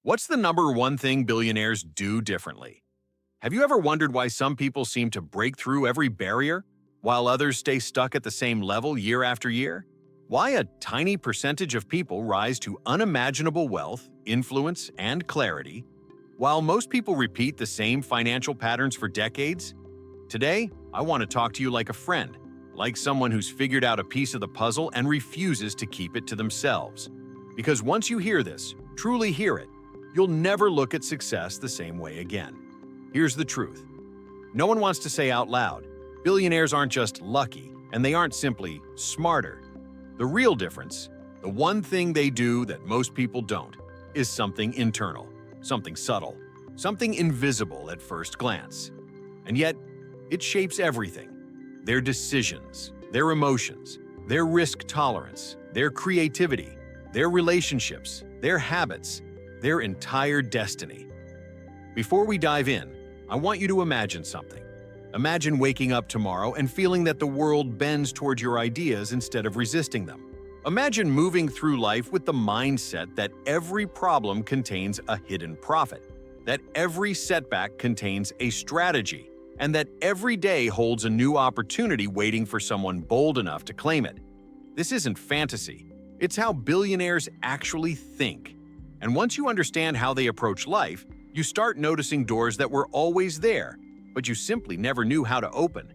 What's the number one thing billionaires do differently? Have you ever wondered why some people seem to break through every barrier, while others stay stuck at the same level year after year? Why a tiny percentage of people rise to unimaginable wealth, influence, and clarity, while most people repeat the same financial patterns for decades? Today, I want to talk to you like a friend, like someone who's figured out a piece of the puzzle and refuses to keep it to themselves. Because once you hear this, truly hear it, you'll never look at success the same way again. Here's the truth. No one wants to say out loud, billionaires aren't just lucky, and they aren't simply smarter. The real difference, the one thing they do that most people don't, is something internal, something subtle, something invisible at first glance. And yet, it shapes everything. Their decisions, their emotions, their risk tolerance, their creativity, their relationships, their habits, their entire destiny. Before we dive in, I want you to imagine something. Imagine waking up tomorrow and feeling that the world bends toward your ideas instead of resisting them. Imagine moving through life with the mindset that every problem contains a hidden profit, that every setback contains a strategy, and that every day holds a new opportunity waiting for someone bold enough to claim it. This isn't fantasy. It's how billionaires actually think. And once you understand how they approach life, you start noticing doors that were always there, but you simply never knew how to open.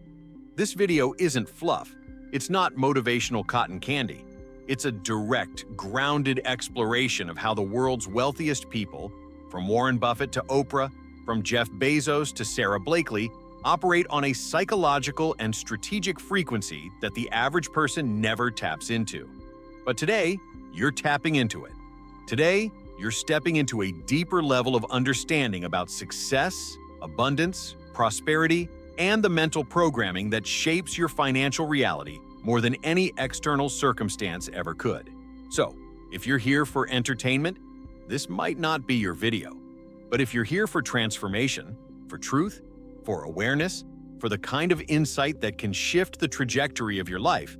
This video isn't fluff. It's not motivational cotton candy. It's a direct, grounded exploration of how the world's wealthiest people, from Warren Buffett to Oprah, from Jeff Bezos to Sarah Blakely, operate on a psychological and strategic frequency that the average person never taps into. But today, you're tapping into it. Today, you're stepping into a deeper level of understanding about success, abundance, prosperity, and the mental programming that shapes your financial reality more than any external circumstance ever could. So, if you're here for entertainment, this might not be your video. But if you're here for transformation, for truth, for awareness, for the kind of insight that can shift the trajectory of your life,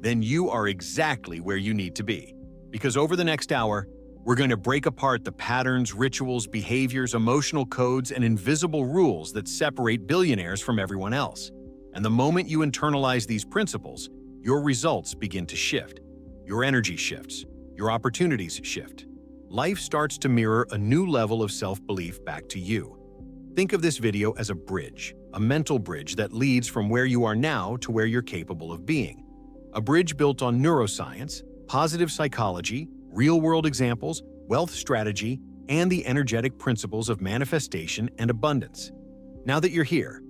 then you are exactly where you need to be. Because over the next hour, we're going to break apart the patterns, rituals, behaviors, emotional codes, and invisible rules that separate billionaires from everyone else. And the moment you internalize these principles, your results begin to shift. Your energy shifts. Your opportunities shift. Life starts to mirror a new level of self-belief back to you. Think of this video as a bridge, a mental bridge that leads from where you are now to where you're capable of being. A bridge built on neuroscience, positive psychology, real-world examples, wealth strategy, and the energetic principles of manifestation and abundance. Now that you're here,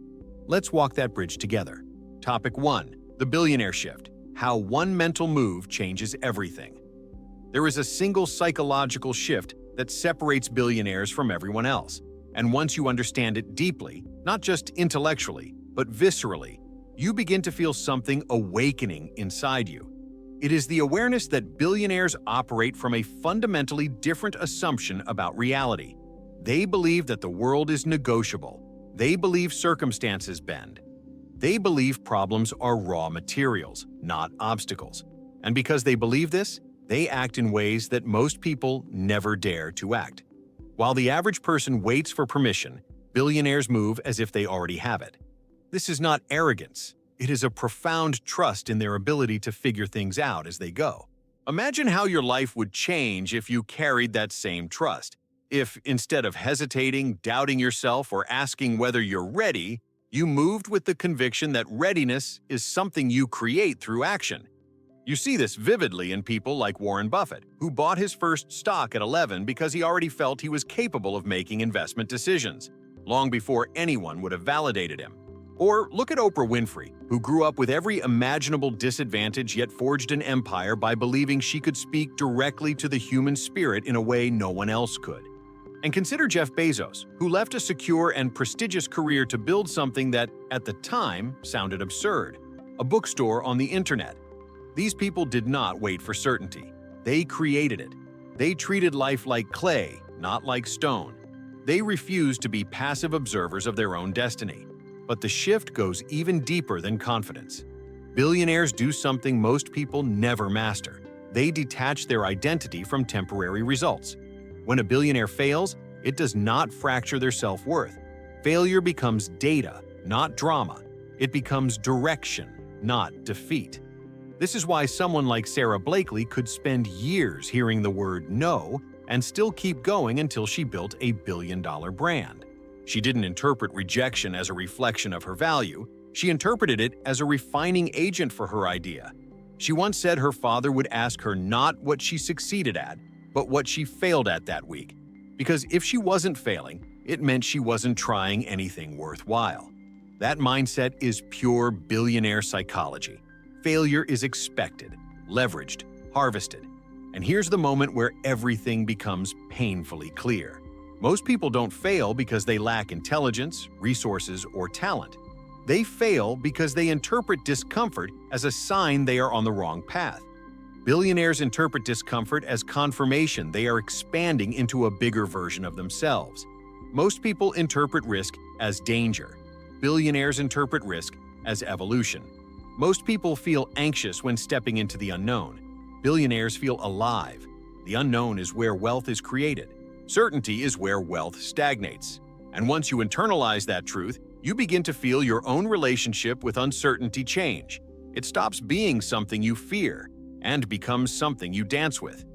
let's walk that bridge together. Topic 1. The Billionaire Shift. How one mental move changes everything. There is a single psychological shift that separates billionaires from everyone else. And once you understand it deeply, not just intellectually, but viscerally, you begin to feel something awakening inside you. It is the awareness that billionaires operate from a fundamentally different assumption about reality. They believe that the world is negotiable. They believe circumstances bend. They believe problems are raw materials, not obstacles. And because they believe this, they act in ways that most people never dare to act. While the average person waits for permission, billionaires move as if they already have it. This is not arrogance. It is a profound trust in their ability to figure things out as they go. Imagine how your life would change if you carried that same trust. If, instead of hesitating, doubting yourself, or asking whether you're ready, you moved with the conviction that readiness is something you create through action. You see this vividly in people like Warren Buffett, who bought his first stock at 11 because he already felt he was capable of making investment decisions, long before anyone would have validated him. Or look at Oprah Winfrey, who grew up with every imaginable disadvantage yet forged an empire by believing she could speak directly to the human spirit in a way no one else could. And consider Jeff Bezos, who left a secure and prestigious career to build something that, at the time, sounded absurd: a bookstore on the internet. These people did not wait for certainty. They created it. They treated life like clay, not like stone. They refused to be passive observers of their own destiny. But the shift goes even deeper than confidence. Billionaires do something most people never master. They detach their identity from temporary results. When a billionaire fails, it does not fracture their self-worth. Failure becomes data, not drama. It becomes direction, not defeat. This is why someone like Sarah Blakely could spend years hearing the word no and still keep going until she built a billion-dollar brand. She didn't interpret rejection as a reflection of her value. She interpreted it as a refining agent for her idea. She once said her father would ask her not what she succeeded at, but what she failed at that week. Because if she wasn't failing, it meant she wasn't trying anything worthwhile. That mindset is pure billionaire psychology. Failure is expected, leveraged, harvested. And here's the moment where everything becomes painfully clear. Most people don't fail because they lack intelligence, resources, or talent. They fail because they interpret discomfort as a sign they are on the wrong path. Billionaires interpret discomfort as confirmation they are expanding into a bigger version of themselves. Most people interpret risk as danger. Billionaires interpret risk as evolution. Most people feel anxious when stepping into the unknown. Billionaires feel alive. The unknown is where wealth is created. Certainty is where wealth stagnates. And once you internalize that truth, you begin to feel your own relationship with uncertainty change. It stops being something you fear and becomes something you dance with.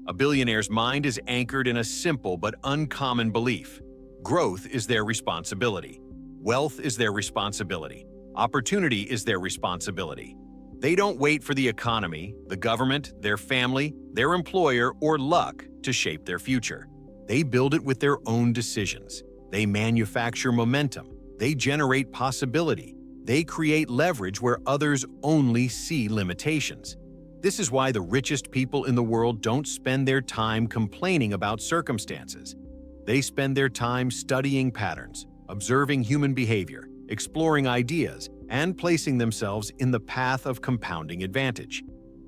A billionaire's mind is anchored in a simple but uncommon belief. Growth is their responsibility. Wealth is their responsibility. Opportunity is their responsibility. They don't wait for the economy, the government, their family, their employer, or luck to shape their future. They build it with their own decisions. They manufacture momentum. They generate possibility. They create leverage where others only see limitations. This is why the richest people in the world don't spend their time complaining about circumstances. They spend their time studying patterns, observing human behavior, exploring ideas, and placing themselves in the path of compounding advantage.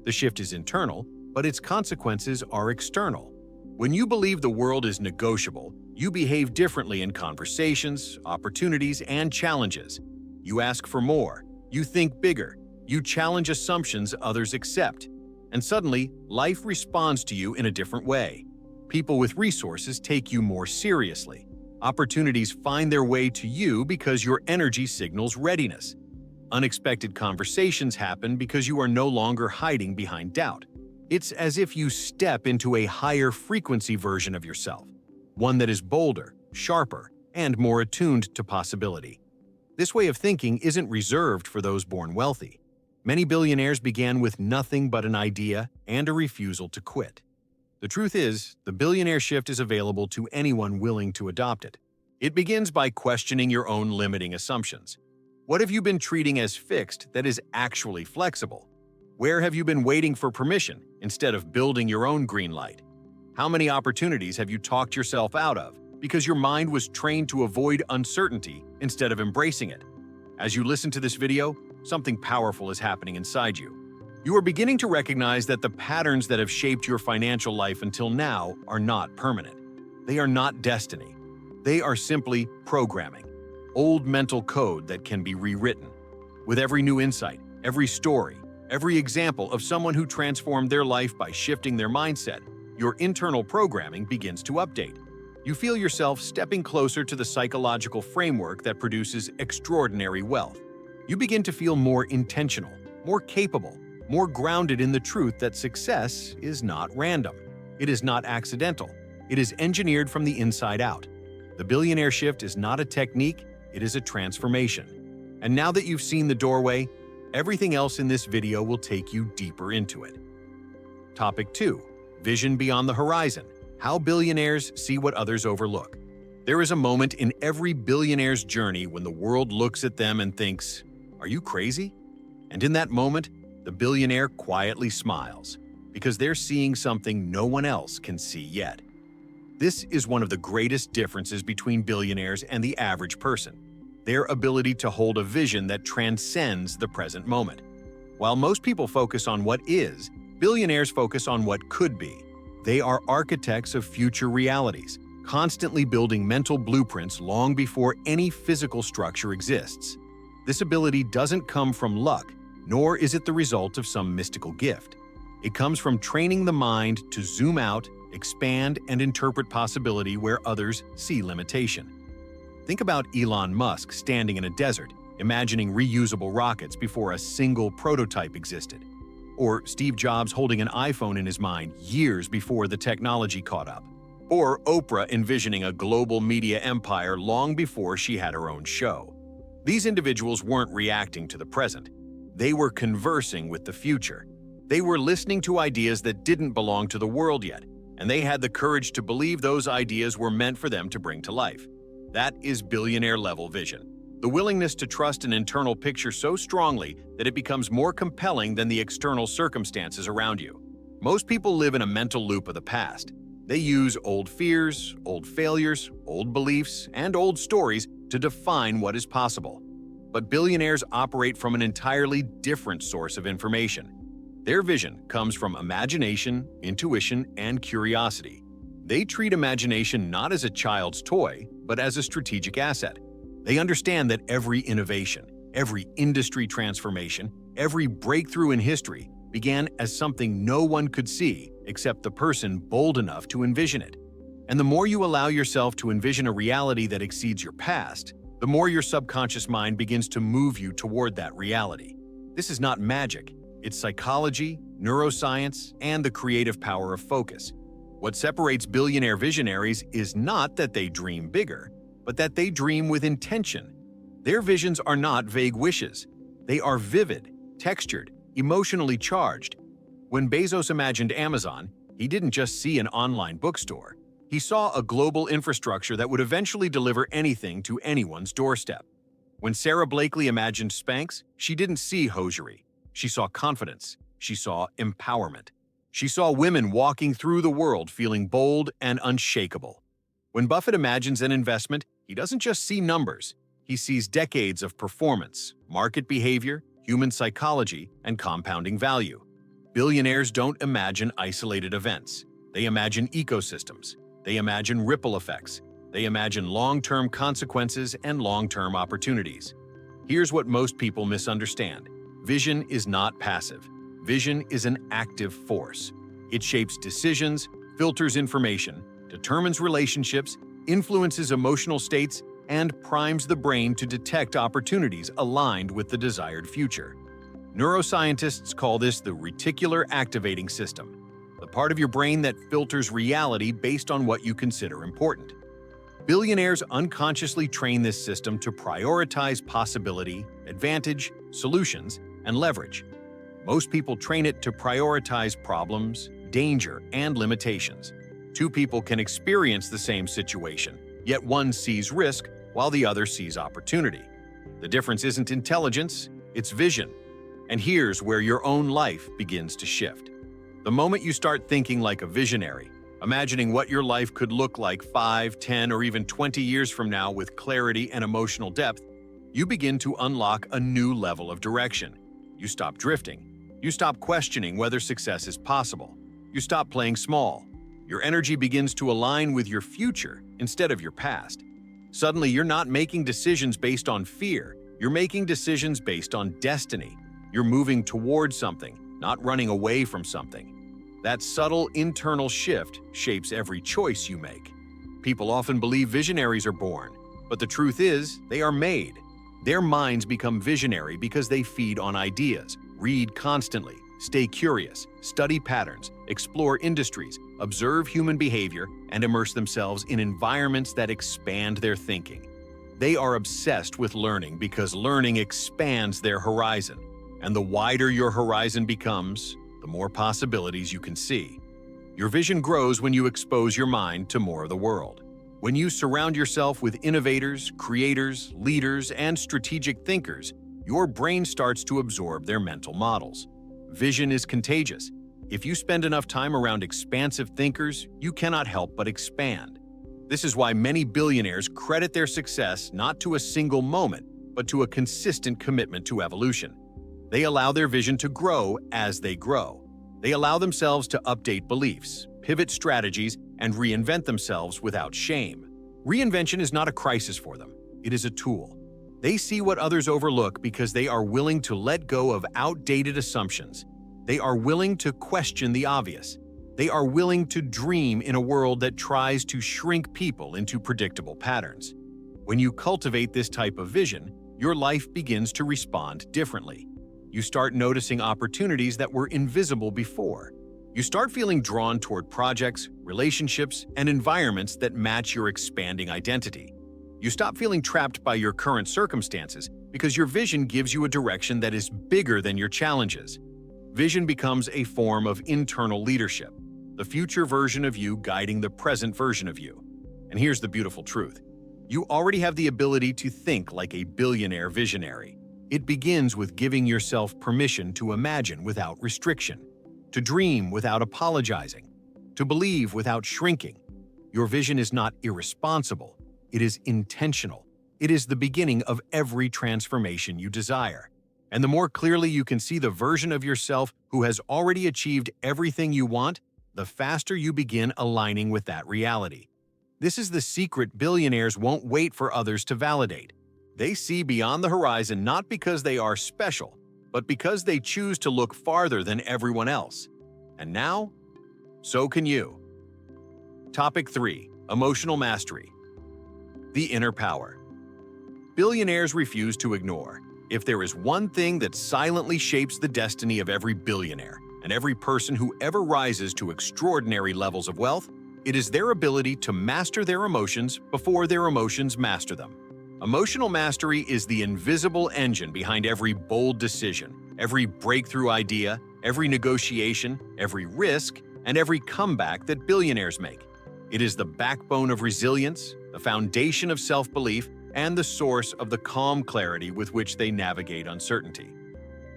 The shift is internal, but its consequences are external. When you believe the world is negotiable, you behave differently in conversations, opportunities, and challenges. You ask for more, you think bigger, you challenge assumptions others accept, and suddenly, life responds to you in a different way. People with resources take you more seriously. Opportunities find their way to you because your energy signals readiness. Unexpected conversations happen because you are no longer hiding behind doubt. It's as if you step into a higher frequency version of yourself, one that is bolder, sharper, and more attuned to possibility. This way of thinking isn't reserved for those born wealthy. Many billionaires began with nothing but an idea and a refusal to quit. The truth is, the billionaire shift is available to anyone willing to adopt it. It begins by questioning your own limiting assumptions. What have you been treating as fixed that is actually flexible? Where have you been waiting for permission instead of building your own green light? How many opportunities have you talked yourself out of because your mind was trained to avoid uncertainty instead of embracing it? As you listen to this video, something powerful is happening inside you. You are beginning to recognize that the patterns that have shaped your financial life until now are not permanent. They are not destiny. They are simply programming, old mental code that can be rewritten. With every new insight, every story, every example of someone who transformed their life by shifting their mindset, your internal programming begins to update. You feel yourself stepping closer to the psychological framework that produces extraordinary wealth. You begin to feel more intentional, more capable, more grounded in the truth that success is not random. It is not accidental. It is engineered from the inside out. The billionaire shift is not a technique, it is a transformation. And now that you've seen the doorway, everything else in this video will take you deeper into it. Topic 2. Vision beyond the horizon. How billionaires see what others overlook. There is a moment in every billionaire's journey when the world looks at them and thinks, "Are you crazy?" And in that moment, the billionaire quietly smiles, because they're seeing something no one else can see yet. This is one of the greatest differences between billionaires and the average person: their ability to hold a vision that transcends the present moment. While most people focus on what is, billionaires focus on what could be. They are architects of future realities, constantly building mental blueprints long before any physical structure exists. This ability doesn't come from luck, nor is it the result of some mystical gift. It comes from training the mind to zoom out, expand and interpret possibility where others see limitation. Think about Elon Musk standing in a desert, imagining reusable rockets before a single prototype existed. Or Steve Jobs holding an iPhone in his mind years before the technology caught up. Or Oprah envisioning a global media empire long before she had her own show. These individuals weren't reacting to the present. They were conversing with the future. They were listening to ideas that didn't belong to the world yet, and they had the courage to believe those ideas were meant for them to bring to life. That is billionaire-level vision. The willingness to trust an internal picture so strongly that it becomes more compelling than the external circumstances around you. Most people live in a mental loop of the past. They use old fears, old failures, old beliefs, and old stories to define what is possible. But billionaires operate from an entirely different source of information. Their vision comes from imagination, intuition, and curiosity. They treat imagination not as a child's toy, but as a strategic asset. They understand that every innovation, every industry transformation, every breakthrough in history began as something no one could see except the person bold enough to envision it. And the more you allow yourself to envision a reality that exceeds your past, the more your subconscious mind begins to move you toward that reality. This is not magic. It's psychology, neuroscience, and the creative power of focus. What separates billionaire visionaries is not that they dream bigger, but that they dream with intention. Their visions are not vague wishes. They are vivid, textured, emotionally charged. When Bezos imagined Amazon, he didn't just see an online bookstore. He saw a global infrastructure that would eventually deliver anything to anyone's doorstep. When Sarah Blakely imagined Spanx, she didn't see hosiery. She saw confidence. She saw empowerment. She saw women walking through the world feeling bold and unshakable. When Buffett imagines an investment, he doesn't just see numbers. He sees decades of performance, market behavior, human psychology, and compounding value. Billionaires don't imagine isolated events. They imagine ecosystems. They imagine ripple effects. They imagine long-term consequences and long-term opportunities. Here's what most people misunderstand. Vision is not passive. Vision is an active force. It shapes decisions, filters information, determines relationships, influences emotional states, and primes the brain to detect opportunities aligned with the desired future. Neuroscientists call this the reticular activating system, the part of your brain that filters reality based on what you consider important. Billionaires unconsciously train this system to prioritize possibility, advantage, solutions, and leverage. Most people train it to prioritize problems, danger, and limitations. Two people can experience the same situation, yet one sees risk while the other sees opportunity. The difference isn't intelligence, it's vision. And here's where your own life begins to shift. The moment you start thinking like a visionary, imagining what your life could look like 5, 10, or even 20 years from now with clarity and emotional depth, you begin to unlock a new level of direction. You stop drifting. You stop questioning whether success is possible. You stop playing small. Your energy begins to align with your future instead of your past. Suddenly, you're not making decisions based on fear. You're making decisions based on destiny. You're moving towards something, not running away from something. That subtle internal shift shapes every choice you make. People often believe visionaries are born, but the truth is, they are made. Their minds become visionary because they feed on ideas, read constantly, stay curious, study patterns, explore industries, observe human behavior, and immerse themselves in environments that expand their thinking. They are obsessed with learning because learning expands their horizon. And the wider your horizon becomes, the more possibilities you can see. Your vision grows when you expose your mind to more of the world. When you surround yourself with innovators, creators, leaders, and strategic thinkers, your brain starts to absorb their mental models. Vision is contagious. If you spend enough time around expansive thinkers, you cannot help but expand. This is why many billionaires credit their success not to a single moment, but to a consistent commitment to evolution. They allow their vision to grow as they grow. They allow themselves to update beliefs, pivot strategies, and reinvent themselves without shame. Reinvention is not a crisis for them. It is a tool. They see what others overlook because they are willing to let go of outdated assumptions. They are willing to question the obvious. They are willing to dream in a world that tries to shrink people into predictable patterns. When you cultivate this type of vision, your life begins to respond differently. You start noticing opportunities that were invisible before. You start feeling drawn toward projects, relationships, and environments that match your expanding identity. You stop feeling trapped by your current circumstances because your vision gives you a direction that is bigger than your challenges. Vision becomes a form of internal leadership, the future version of you guiding the present version of you. And here's the beautiful truth. You already have the ability to think like a billionaire visionary. It begins with giving yourself permission to imagine without restriction, to dream without apologizing, to believe without shrinking. Your vision is not irresponsible. It is intentional. It is the beginning of every transformation you desire. And the more clearly you can see the version of yourself who has already achieved everything you want, the faster you begin aligning with that reality. This is the secret. Billionaires won't wait for others to validate. They see beyond the horizon not because they are special, but because they choose to look farther than everyone else. And now, so can you. Topic 3. Emotional Mastery. The Inner Power. Billionaires refuse to ignore. If there is one thing that silently shapes the destiny of every billionaire and every person who ever rises to extraordinary levels of wealth, it is their ability to master their emotions before their emotions master them. Emotional mastery is the invisible engine behind every bold decision, every breakthrough idea, every negotiation, every risk, and every comeback that billionaires make. It is the backbone of resilience, the foundation of self-belief, and the source of the calm clarity with which they navigate uncertainty.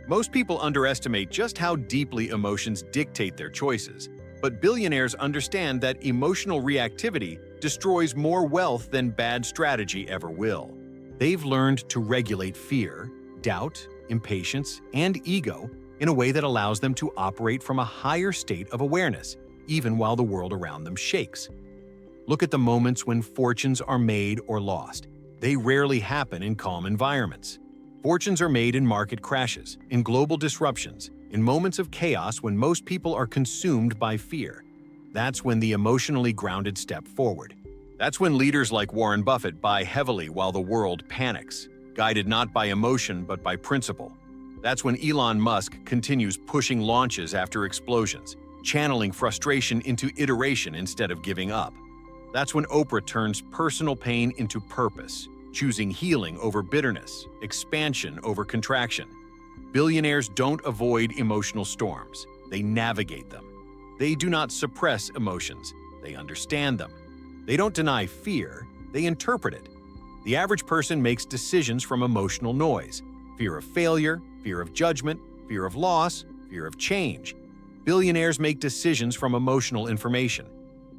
Most people underestimate just how deeply emotions dictate their choices, but billionaires understand that emotional reactivity destroys more wealth than bad strategy ever will. They've learned to regulate fear, doubt, impatience, and ego in a way that allows them to operate from a higher state of awareness, even while the world around them shakes. Look at the moments when fortunes are made or lost. They rarely happen in calm environments. Fortunes are made in market crashes, in global disruptions, in moments of chaos when most people are consumed by fear. That's when the emotionally grounded step forward. That's when leaders like Warren Buffett buy heavily while the world panics, guided not by emotion but by principle. That's when Elon Musk continues pushing launches after explosions, channeling frustration into iteration instead of giving up. That's when Oprah turns personal pain into purpose, choosing healing over bitterness, expansion over contraction. Billionaires don't avoid emotional storms, they navigate them. They do not suppress emotions, they understand them. They don't deny fear, they interpret it. The average person makes decisions from emotional noise: fear of failure, fear of judgment, fear of loss, fear of change. Billionaires make decisions from emotional information.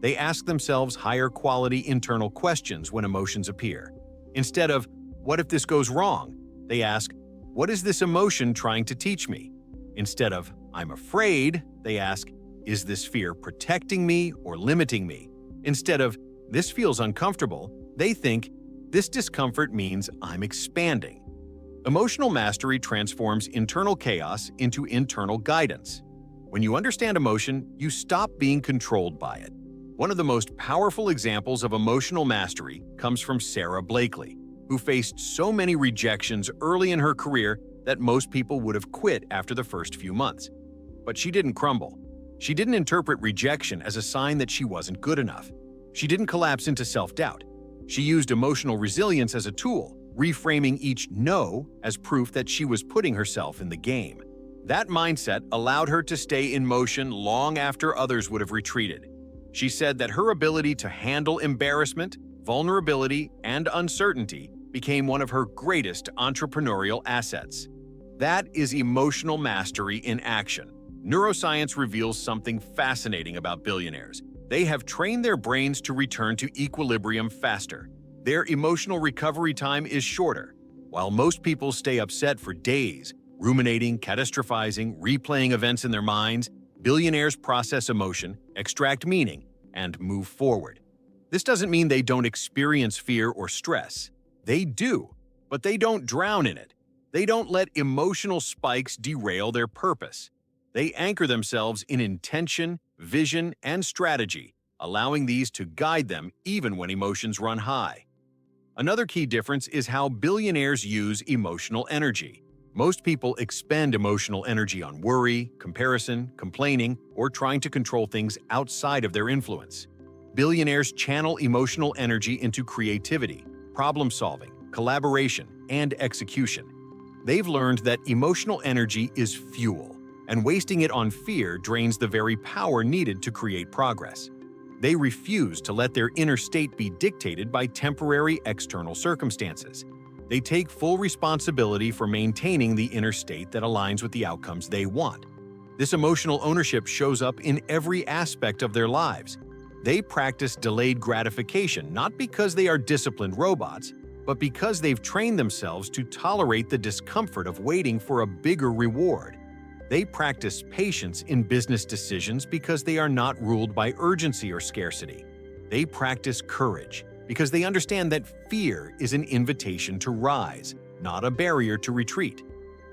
They ask themselves higher quality internal questions when emotions appear. Instead of, "What if this goes wrong?" they ask, "What is this emotion trying to teach me?" Instead of, "I'm afraid," they ask, "Is this fear protecting me or limiting me?" Instead of, "This feels uncomfortable," they think, "This discomfort means I'm expanding." Emotional mastery transforms internal chaos into internal guidance. When you understand emotion, you stop being controlled by it. One of the most powerful examples of emotional mastery comes from Sarah Blakely, who faced so many rejections early in her career that most people would have quit after the first few months. But she didn't crumble. She didn't interpret rejection as a sign that she wasn't good enough. She didn't collapse into self-doubt. She used emotional resilience as a tool, reframing each no as proof that she was putting herself in the game. That mindset allowed her to stay in motion long after others would have retreated. She said that her ability to handle embarrassment, vulnerability, and uncertainty became one of her greatest entrepreneurial assets. That is emotional mastery in action. Neuroscience reveals something fascinating about billionaires. They have trained their brains to return to equilibrium faster. Their emotional recovery time is shorter. While most people stay upset for days, ruminating, catastrophizing, replaying events in their minds, billionaires process emotion, extract meaning, and move forward. This doesn't mean they don't experience fear or stress. They do, but they don't drown in it. They don't let emotional spikes derail their purpose. They anchor themselves in intention, vision, and strategy, allowing these to guide them even when emotions run high. Another key difference is how billionaires use emotional energy. Most people expend emotional energy on worry, comparison, complaining, or trying to control things outside of their influence. Billionaires channel emotional energy into creativity, problem-solving, collaboration, and execution. They've learned that emotional energy is fuel, and wasting it on fear drains the very power needed to create progress. They refuse to let their inner state be dictated by temporary external circumstances. They take full responsibility for maintaining the inner state that aligns with the outcomes they want. This emotional ownership shows up in every aspect of their lives. They practice delayed gratification not because they are disciplined robots, but because they've trained themselves to tolerate the discomfort of waiting for a bigger reward. They practice patience in business decisions because they are not ruled by urgency or scarcity. They practice courage because they understand that fear is an invitation to rise, not a barrier to retreat.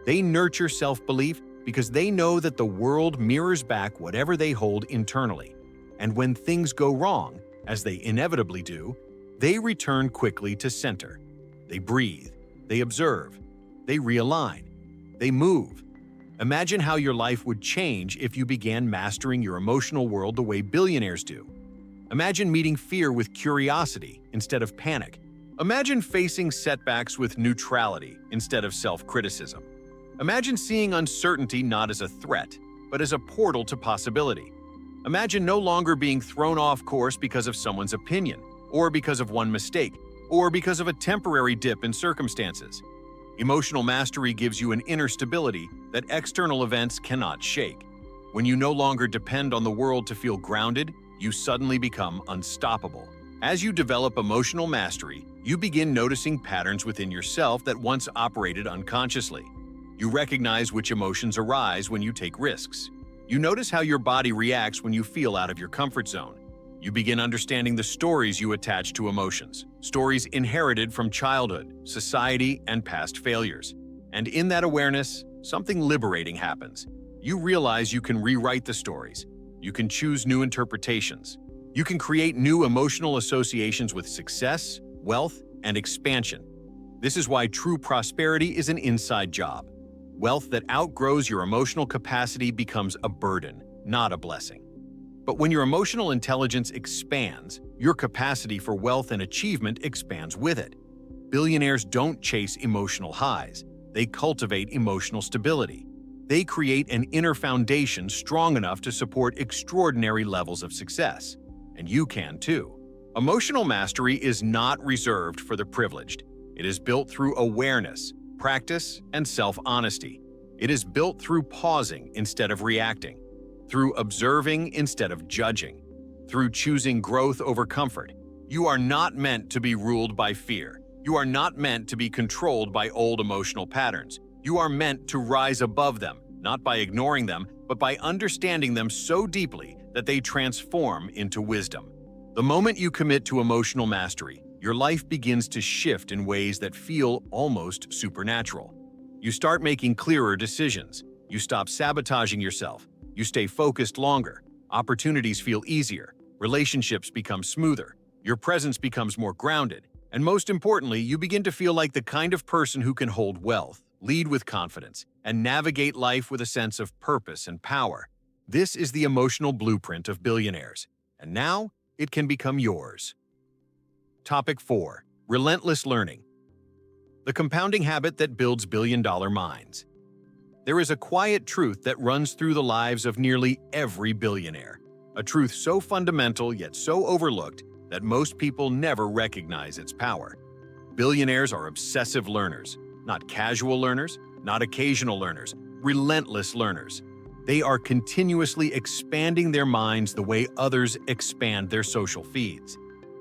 They nurture self-belief because they know that the world mirrors back whatever they hold internally. And when things go wrong, as they inevitably do, they return quickly to center. They breathe, they observe, they realign, they move. Imagine how your life would change if you began mastering your emotional world the way billionaires do. Imagine meeting fear with curiosity instead of panic. Imagine facing setbacks with neutrality instead of self-criticism. Imagine seeing uncertainty not as a threat, but as a portal to possibility. Imagine no longer being thrown off course because of someone's opinion, or because of one mistake, or because of a temporary dip in circumstances. Emotional mastery gives you an inner stability that external events cannot shake. When you no longer depend on the world to feel grounded, you suddenly become unstoppable. As you develop emotional mastery, you begin noticing patterns within yourself that once operated unconsciously. You recognize which emotions arise when you take risks. You notice how your body reacts when you feel out of your comfort zone. You begin understanding the stories you attach to emotions, stories inherited from childhood, society, and past failures. And in that awareness, something liberating happens. You realize you can rewrite the stories. You can choose new interpretations. You can create new emotional associations with success, wealth, and expansion. This is why true prosperity is an inside job. Wealth that outgrows your emotional capacity becomes a burden, not a blessing. But when your emotional intelligence expands, your capacity for wealth and achievement expands with it. Billionaires don't chase emotional highs. They cultivate emotional stability. They create an inner foundation strong enough to support extraordinary levels of success. And you can too. Emotional mastery is not reserved for the privileged. It is built through awareness, practice, and self-honesty. It is built through pausing instead of reacting, through observing instead of judging, through choosing growth over comfort. You are not meant to be ruled by fear. You are not meant to be controlled by old emotional patterns. You are meant to rise above them, not by ignoring them, but by understanding them so deeply that they transform into wisdom. The moment you commit to emotional mastery, your life begins to shift in ways that feel almost supernatural. You start making clearer decisions. You stop sabotaging yourself. You stay focused longer. Opportunities feel easier. Relationships become smoother. Your presence becomes more grounded. And most importantly, you begin to feel like the kind of person who can hold wealth, lead with confidence, and navigate life with a sense of purpose and power. This is the emotional blueprint of billionaires. And now, it can become yours. Topic 4. Relentless learning. The compounding habit that builds billion-dollar minds. There is a quiet truth that runs through the lives of nearly every billionaire. A truth so fundamental yet so overlooked that most people never recognize its power. Billionaires are obsessive learners, not casual learners, not occasional learners, relentless learners. They are continuously expanding their minds the way others expand their social feeds.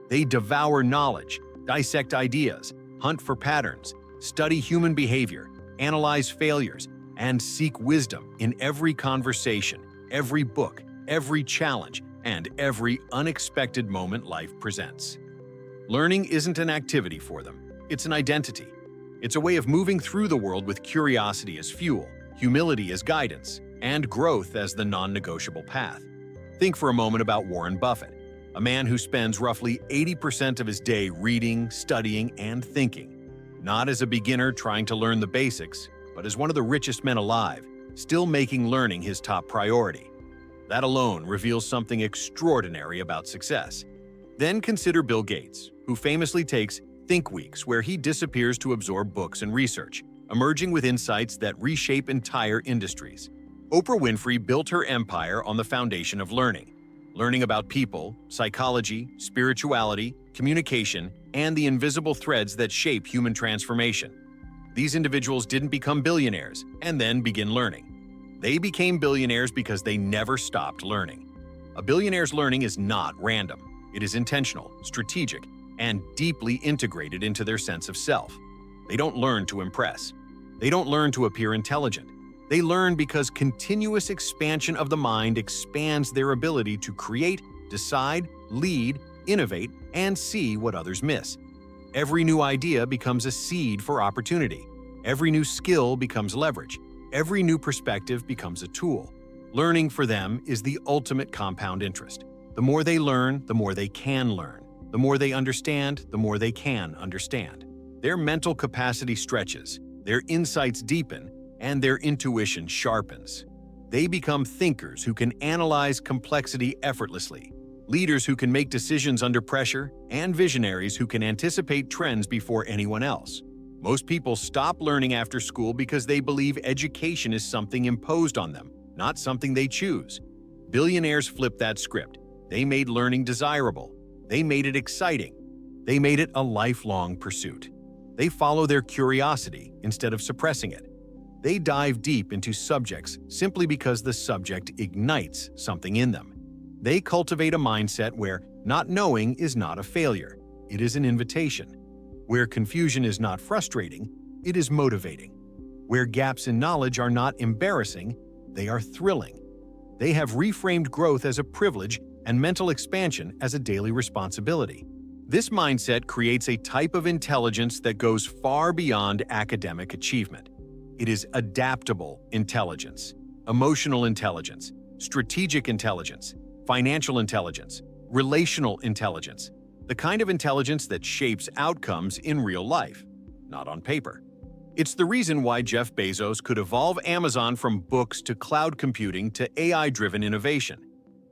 They devour knowledge, dissect ideas, hunt for patterns, study human behavior, analyze failures, and seek wisdom in every conversation, every book, every challenge, and every unexpected moment life presents. Learning isn't an activity for them, it's an identity. It's a way of moving through the world with curiosity as fuel, humility as guidance, and growth as the non-negotiable path. Think for a moment about Warren Buffett, a man who spends roughly 80% of his day reading, studying, and thinking, not as a beginner trying to learn the basics, but as one of the richest men alive, still making learning his top priority. That alone reveals something extraordinary about success. Then consider Bill Gates, who famously takes think weeks where he disappears to absorb books and research, emerging with insights that reshape entire industries. Oprah Winfrey built her empire on the foundation of learning. Learning about people, psychology, spirituality, communication, and the invisible threads that shape human transformation. These individuals didn't become billionaires and then begin learning. They became billionaires because they never stopped learning. A billionaire's learning is not random. It is intentional, strategic, and deeply integrated into their sense of self. They don't learn to impress. They don't learn to appear intelligent. They learn because continuous expansion of the mind expands their ability to create, decide, lead, innovate, and see what others miss. Every new idea becomes a seed for opportunity. Every new skill becomes leverage. Every new perspective becomes a tool. Learning for them is the ultimate compound interest. The more they learn, the more they can learn. The more they understand, the more they can understand. Their mental capacity stretches, their insights deepen, and their intuition sharpens. They become thinkers who can analyze complexity effortlessly, leaders who can make decisions under pressure, and visionaries who can anticipate trends before anyone else. Most people stop learning after school because they believe education is something imposed on them, not something they choose. Billionaires flipped that script. They made learning desirable. They made it exciting. They made it a lifelong pursuit. They follow their curiosity instead of suppressing it. They dive deep into subjects simply because the subject ignites something in them. They cultivate a mindset where not knowing is not a failure, it is an invitation. Where confusion is not frustrating, it is motivating. Where gaps in knowledge are not embarrassing, they are thrilling. They have reframed growth as a privilege and mental expansion as a daily responsibility. This mindset creates a type of intelligence that goes far beyond academic achievement. It is adaptable intelligence, emotional intelligence, strategic intelligence, financial intelligence, relational intelligence, the kind of intelligence that shapes outcomes in real life, not on paper. It's the reason why Jeff Bezos could evolve Amazon from books to cloud computing to AI-driven innovation.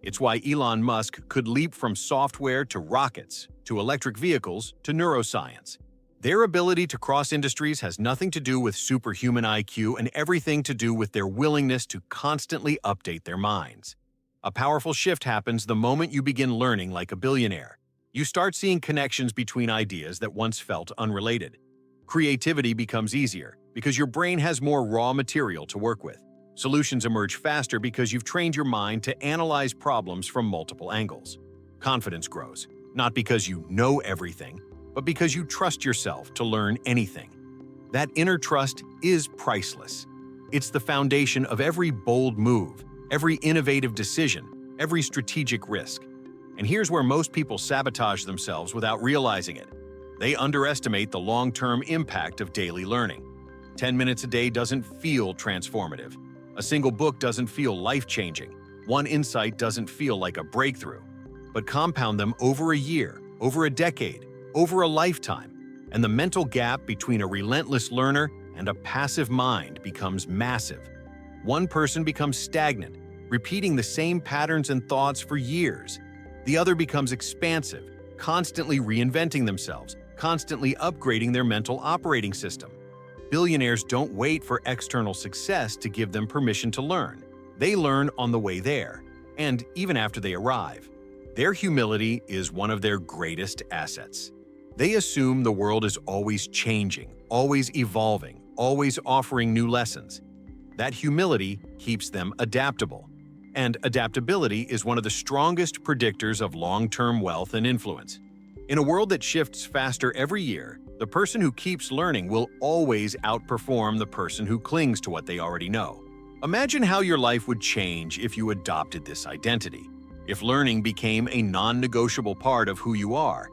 It's why Elon Musk could leap from software to rockets, to electric vehicles, to neuroscience. Their ability to cross industries has nothing to do with superhuman IQ and everything to do with their willingness to constantly update their minds. A powerful shift happens the moment you begin learning like a billionaire. You start seeing connections between ideas that once felt unrelated. Creativity becomes easier because your brain has more raw material to work with. Solutions emerge faster because you've trained your mind to analyze problems from multiple angles. Confidence grows, not because you know everything, but because you trust yourself to learn anything. That inner trust is priceless. It's the foundation of every bold move, every innovative decision, every strategic risk. And here's where most people sabotage themselves without realizing it. They underestimate the long-term impact of daily learning. 10 minutes a day doesn't feel transformative. A single book doesn't feel life-changing. One insight doesn't feel like a breakthrough. But compound them over a year, over a decade, over a lifetime, and the mental gap between a relentless learner and a passive mind becomes massive. One person becomes stagnant, repeating the same patterns and thoughts for years. The other becomes expansive, constantly reinventing themselves, constantly upgrading their mental operating system. Billionaires don't wait for external success to give them permission to learn. They learn on the way there, and even after they arrive. Their humility is one of their greatest assets. They assume the world is always changing, always evolving, always offering new lessons. That humility keeps them adaptable. And adaptability is one of the strongest predictors of long-term wealth and influence. In a world that shifts faster every year, the person who keeps learning will always outperform the person who clings to what they already know. Imagine how your life would change if you adopted this identity. If learning became a non-negotiable part of who you are.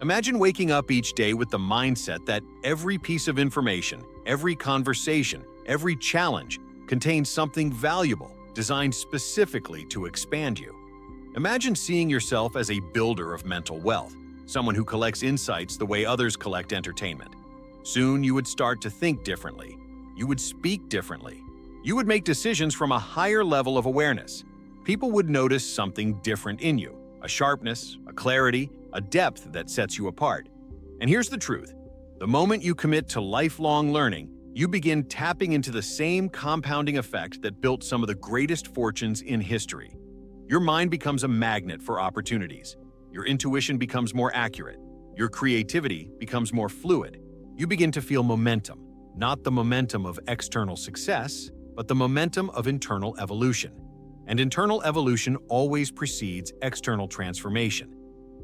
Imagine waking up each day with the mindset that every piece of information, every conversation, every challenge contains something valuable, designed specifically to expand you. Imagine seeing yourself as a builder of mental wealth, someone who collects insights the way others collect entertainment. Soon you would start to think differently. You would speak differently. You would make decisions from a higher level of awareness. People would notice something different in you, a sharpness, a clarity, a depth that sets you apart. And here's the truth. The moment you commit to lifelong learning, you begin tapping into the same compounding effect that built some of the greatest fortunes in history. Your mind becomes a magnet for opportunities. Your intuition becomes more accurate. Your creativity becomes more fluid. You begin to feel momentum, not the momentum of external success, but the momentum of internal evolution. And internal evolution always precedes external transformation.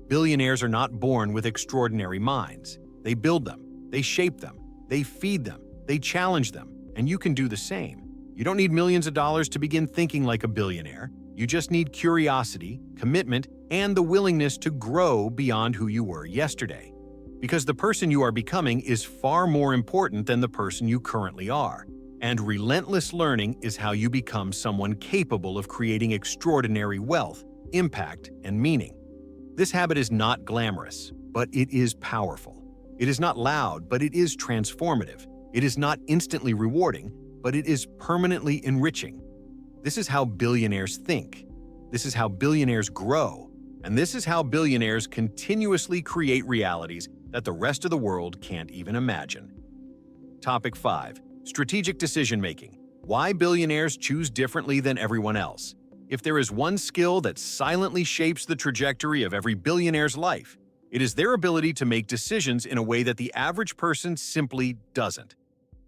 Billionaires are not born with extraordinary minds. They build them, they shape them, they feed them, they challenge them, and you can do the same. You don't need millions of dollars to begin thinking like a billionaire. You just need curiosity, commitment, and the willingness to grow beyond who you were yesterday. Because the person you are becoming is far more important than the person you currently are. And relentless learning is how you become someone capable of creating extraordinary wealth, impact, and meaning. This habit is not glamorous, but it is powerful. It is not loud, but it is transformative. It is not instantly rewarding, but it is permanently enriching. This is how billionaires think. This is how billionaires grow. And this is how billionaires continuously create realities that the rest of the world can't even imagine. Topic 5. Strategic decision-making. Why billionaires choose differently than everyone else. If there is one skill that silently shapes the trajectory of every billionaire's life, it is their ability to make decisions in a way that the average person simply doesn't.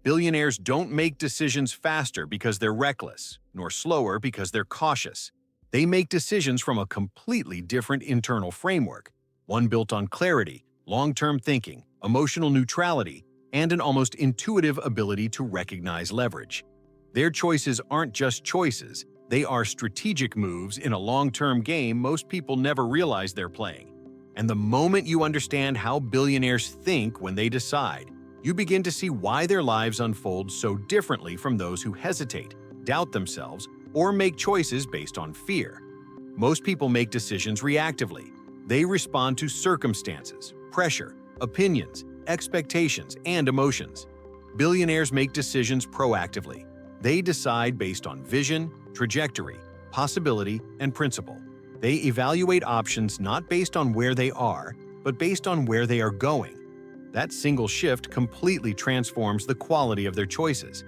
Billionaires don't make decisions faster because they're reckless, nor slower because they're cautious. They make decisions from a completely different internal framework, one built on clarity, long-term thinking, emotional neutrality, and an almost intuitive ability to recognize leverage. Their choices aren't just choices, they are strategic moves in a long-term game most people never realize they're playing. And the moment you understand how billionaires think when they decide, you begin to see why their lives unfold so differently from those who hesitate, doubt themselves, or make choices based on fear. Most people make decisions reactively. They respond to circumstances, pressure, opinions, expectations, and emotions. Billionaires make decisions proactively. They decide based on vision, trajectory, possibility, and principle. They evaluate options not based on where they are, but based on where they are going. That single shift completely transforms the quality of their choices.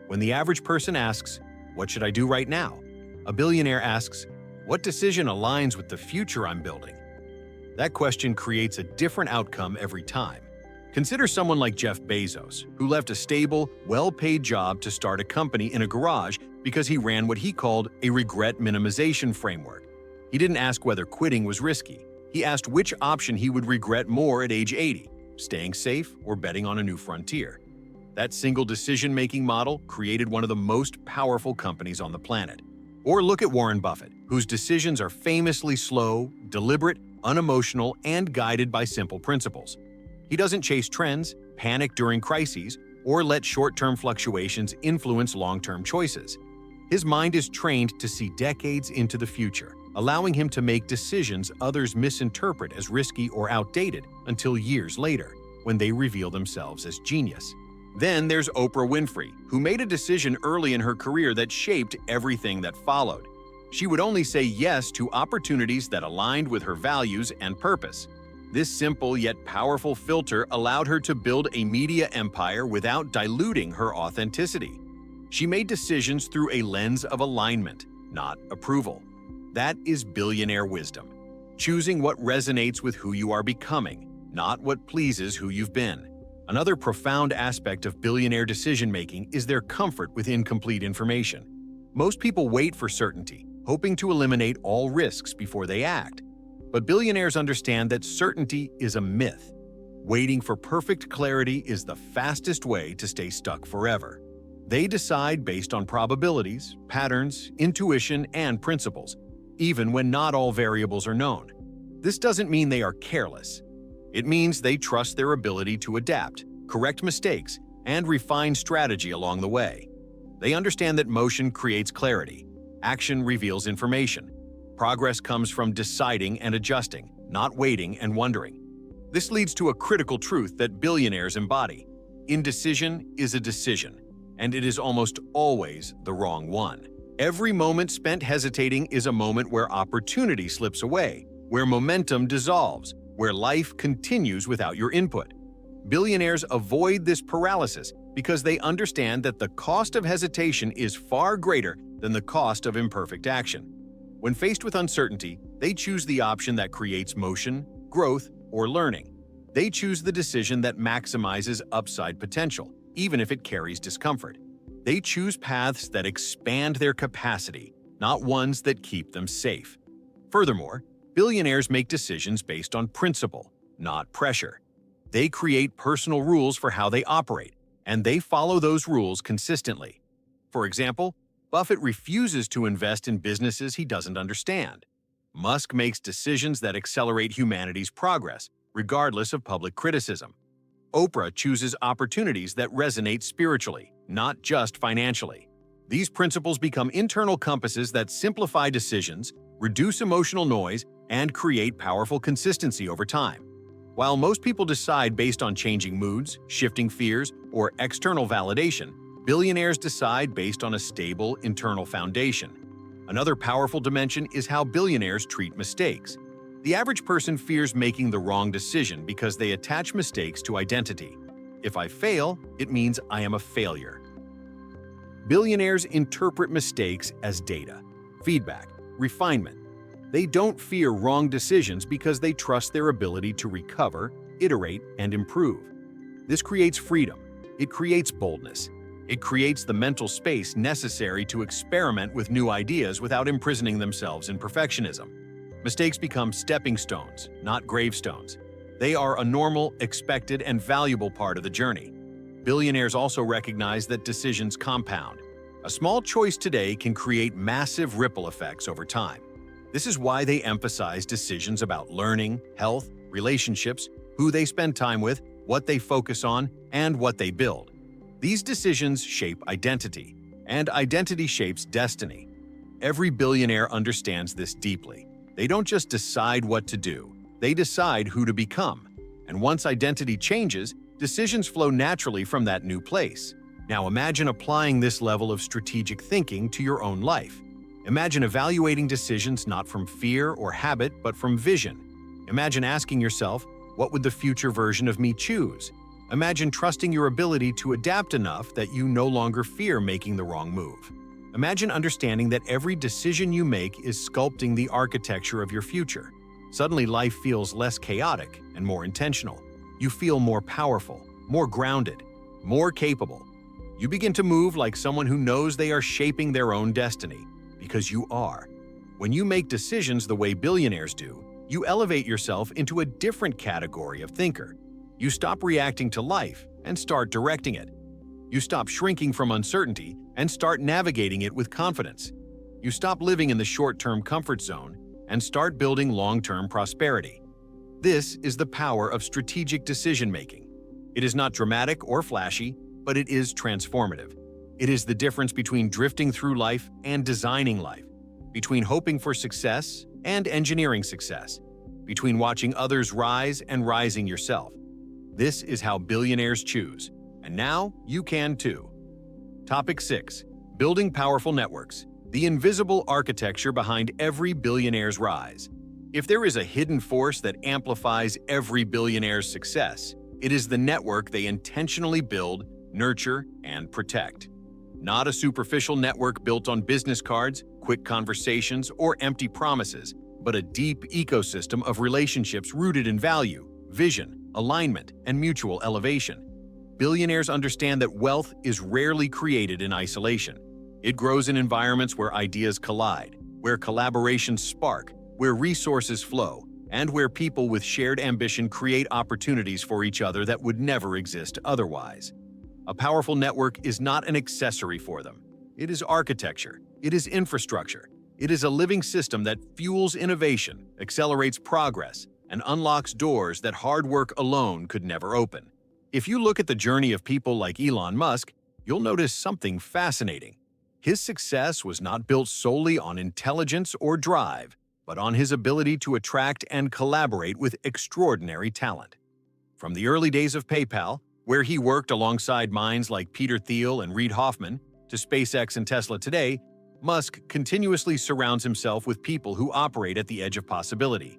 When the average person asks, "What should I do right now?" a billionaire asks, "What decision aligns with the future I'm building?" That question creates a different outcome every time. Consider someone like Jeff Bezos, who left a stable, well-paid job to start a company in a garage because he ran what he called a regret minimization framework. He didn't ask whether quitting was risky. He asked which option he would regret more at age 80, staying safe or betting on a new frontier. That single decision-making model created one of the most powerful companies on the planet. Or look at Warren Buffett, whose decisions are famously slow, deliberate, unemotional, and guided by simple principles. He doesn't chase trends, panic during crises, or let short-term fluctuations influence long-term choices. His mind is trained to see decades into the future, allowing him to make decisions others misinterpret as risky or outdated until years later, when they reveal themselves as genius. Then there's Oprah Winfrey, who made a decision early in her career that shaped everything that followed. She would only say yes to opportunities that aligned with her values and purpose. This simple yet powerful filter allowed her to build a media empire without diluting her authenticity. She made decisions through a lens of alignment, not approval. That is billionaire wisdom. Choosing what resonates with who you are becoming, not what pleases who you've been. Another profound aspect of billionaire decision-making is their comfort with incomplete information. Most people wait for certainty, hoping to eliminate all risks before they act. But billionaires understand that certainty is a myth. Waiting for perfect clarity is the fastest way to stay stuck forever. They decide based on probabilities, patterns, intuition, and principles, even when not all variables are known. This doesn't mean they are careless. It means they trust their ability to adapt, correct mistakes, and refine strategy along the way. They understand that motion creates clarity. Action reveals information. Progress comes from deciding and adjusting, not waiting and wondering. This leads to a critical truth that billionaires embody. Indecision is a decision, and it is almost always the wrong one. Every moment spent hesitating is a moment where opportunity slips away, where momentum dissolves, where life continues without your input. Billionaires avoid this paralysis because they understand that the cost of hesitation is far greater than the cost of imperfect action. When faced with uncertainty, they choose the option that creates motion, growth, or learning. They choose the decision that maximizes upside potential, even if it carries discomfort. They choose paths that expand their capacity, not ones that keep them safe. Furthermore, billionaires make decisions based on principle, not pressure. They create personal rules for how they operate, and they follow those rules consistently. For example, Buffett refuses to invest in businesses he doesn't understand. Musk makes decisions that accelerate humanity's progress, regardless of public criticism. Oprah chooses opportunities that resonate spiritually, not just financially. These principles become internal compasses that simplify decisions, reduce emotional noise, and create powerful consistency over time. While most people decide based on changing moods, shifting fears, or external validation, billionaires decide based on a stable internal foundation. Another powerful dimension is how billionaires treat mistakes. The average person fears making the wrong decision because they attach mistakes to identity. If I fail, it means I am a failure. Billionaires interpret mistakes as data, feedback, refinement. They don't fear wrong decisions because they trust their ability to recover, iterate, and improve. This creates freedom. It creates boldness. It creates the mental space necessary to experiment with new ideas without imprisoning themselves in perfectionism. Mistakes become stepping stones, not gravestones. They are a normal, expected, and valuable part of the journey. Billionaires also recognize that decisions compound. A small choice today can create massive ripple effects over time. This is why they emphasize decisions about learning, health, relationships, who they spend time with, what they focus on, and what they build. These decisions shape identity, and identity shapes destiny. Every billionaire understands this deeply. They don't just decide what to do, they decide who to become. And once identity changes, decisions flow naturally from that new place. Now imagine applying this level of strategic thinking to your own life. Imagine evaluating decisions not from fear or habit, but from vision. Imagine asking yourself, what would the future version of me choose? Imagine trusting your ability to adapt enough that you no longer fear making the wrong move. Imagine understanding that every decision you make is sculpting the architecture of your future. Suddenly, life feels less chaotic and more intentional. You feel more powerful, more grounded, more capable. You begin to move like someone who knows they are shaping their own destiny, because you are. When you make decisions the way billionaires do, you elevate yourself into a different category of thinker. You stop reacting to life and start directing it. You stop shrinking from uncertainty and start navigating it with confidence. You stop living in the short-term comfort zone and start building long-term prosperity. This is the power of strategic decision-making. It is not dramatic or flashy, but it is transformative. It is the difference between drifting through life and designing life, between hoping for success and engineering success, between watching others rise and rising yourself. This is how billionaires choose, and now you can too. Topic 6. Building powerful networks. The invisible architecture behind every billionaire's rise. If there is a hidden force that amplifies every billionaire's success, it is the network they intentionally build, nurture, and protect. Not a superficial network built on business cards, quick conversations, or empty promises, but a deep ecosystem of relationships rooted in value, vision, alignment, and mutual elevation. Billionaires understand that wealth is rarely created in isolation. It grows in environments where ideas collide, where collaborations spark, where resources flow, and where people with shared ambition create opportunities for each other that would never exist otherwise. A powerful network is not an accessory for them. It is architecture. It is infrastructure. It is a living system that fuels innovation, accelerates progress, and unlocks doors that hard work alone could never open. If you look at the journey of people like Elon Musk, you'll notice something fascinating. His success was not built solely on intelligence or drive, but on his ability to attract and collaborate with extraordinary talent. From the early days of PayPal, where he worked alongside minds like Peter Thiel and Reid Hoffman, to SpaceX and Tesla today, Musk continuously surrounds himself with people who operate at the edge of possibility.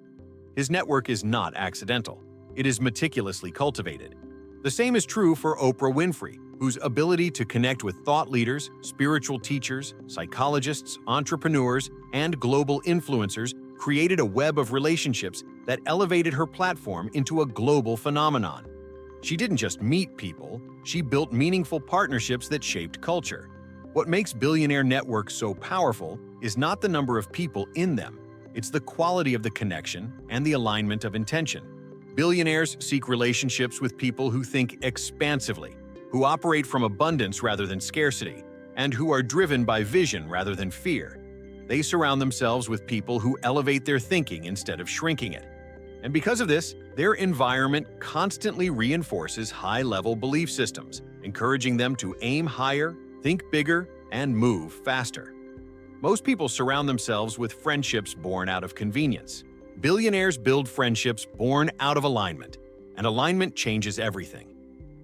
His network is not accidental. It is meticulously cultivated. The same is true for Oprah Winfrey, whose ability to connect with thought leaders, spiritual teachers, psychologists, entrepreneurs, and global influencers created a web of relationships that elevated her platform into a global phenomenon. She didn't just meet people, she built meaningful partnerships that shaped culture. What makes billionaire networks so powerful is not the number of people in them, it's the quality of the connection and the alignment of intention. Billionaires seek relationships with people who think expansively, who operate from abundance rather than scarcity, and who are driven by vision rather than fear. They surround themselves with people who elevate their thinking instead of shrinking it. And because of this, their environment constantly reinforces high-level belief systems, encouraging them to aim higher, think bigger, and move faster. Most people surround themselves with friendships born out of convenience. Billionaires build friendships born out of alignment, and alignment changes everything.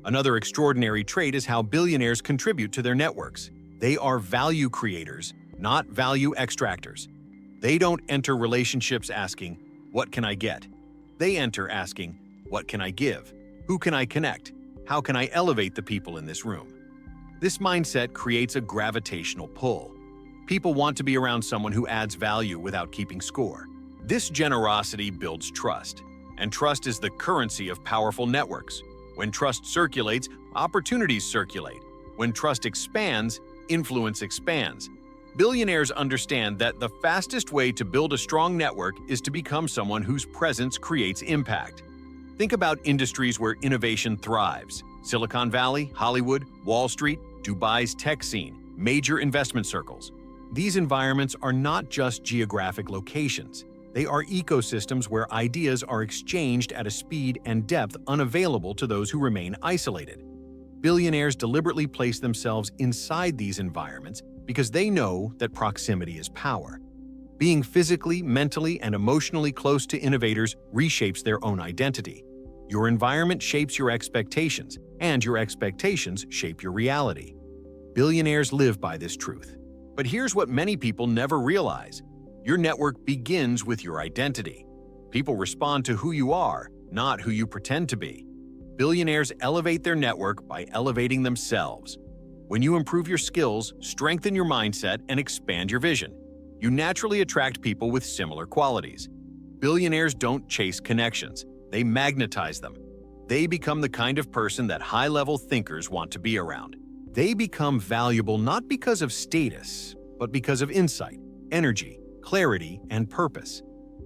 Another extraordinary trait is how billionaires contribute to their networks. They are value creators, not value extractors. They don't enter relationships asking, "What can I get?" They enter asking, "What can I give? Who can I connect? How can I elevate the people in this room?" This mindset creates a gravitational pull. People want to be around someone who adds value without keeping score. This generosity builds trust, and trust is the currency of powerful networks. When trust circulates, opportunities circulate. When trust expands, influence expands. Billionaires understand that the fastest way to build a strong network is to become someone whose presence creates impact. Think about industries where innovation thrives: Silicon Valley, Hollywood, Wall Street, Dubai's tech scene, major investment circles. These environments are not just geographic locations. They are ecosystems where ideas are exchanged at a speed and depth unavailable to those who remain isolated. Billionaires deliberately place themselves inside these environments because they know that proximity is power. Being physically, mentally, and emotionally close to innovators reshapes their own identity. Your environment shapes your expectations, and your expectations shape your reality. Billionaires live by this truth. But here's what many people never realize. Your network begins with your identity. People respond to who you are, not who you pretend to be. Billionaires elevate their network by elevating themselves. When you improve your skills, strengthen your mindset, and expand your vision, you naturally attract people with similar qualities. Billionaires don't chase connections, they magnetize them. They become the kind of person that high-level thinkers want to be around. They become valuable not because of status, but because of insight, energy, clarity, and purpose.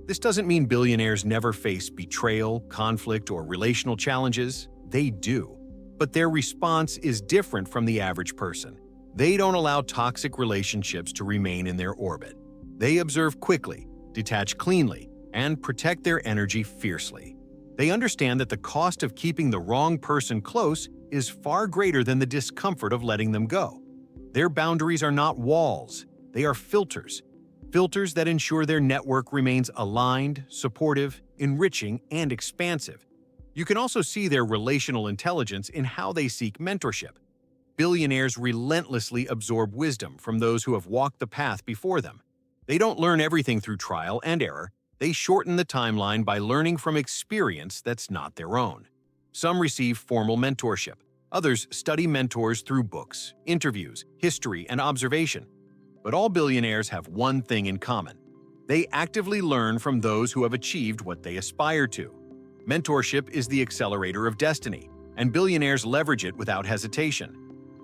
This doesn't mean billionaires never face betrayal, conflict, or relational challenges. They do. But their response is different from the average person. They don't allow toxic relationships to remain in their orbit. They observe quickly, detach cleanly, and protect their energy fiercely. They understand that the cost of keeping the wrong person close is far greater than the discomfort of letting them go. Their boundaries are not walls, they are filters. Filters that ensure their network remains aligned, supportive, enriching, and expansive. You can also see their relational intelligence in how they seek mentorship. Billionaires relentlessly absorb wisdom from those who have walked the path before them. They don't learn everything through trial and error. They shorten the timeline by learning from experience that's not their own. Some receive formal mentorship. Others study mentors through books, interviews, history, and observation. But all billionaires have one thing in common. They actively learn from those who have achieved what they aspire to. Mentorship is the accelerator of destiny, and billionaires leverage it without hesitation.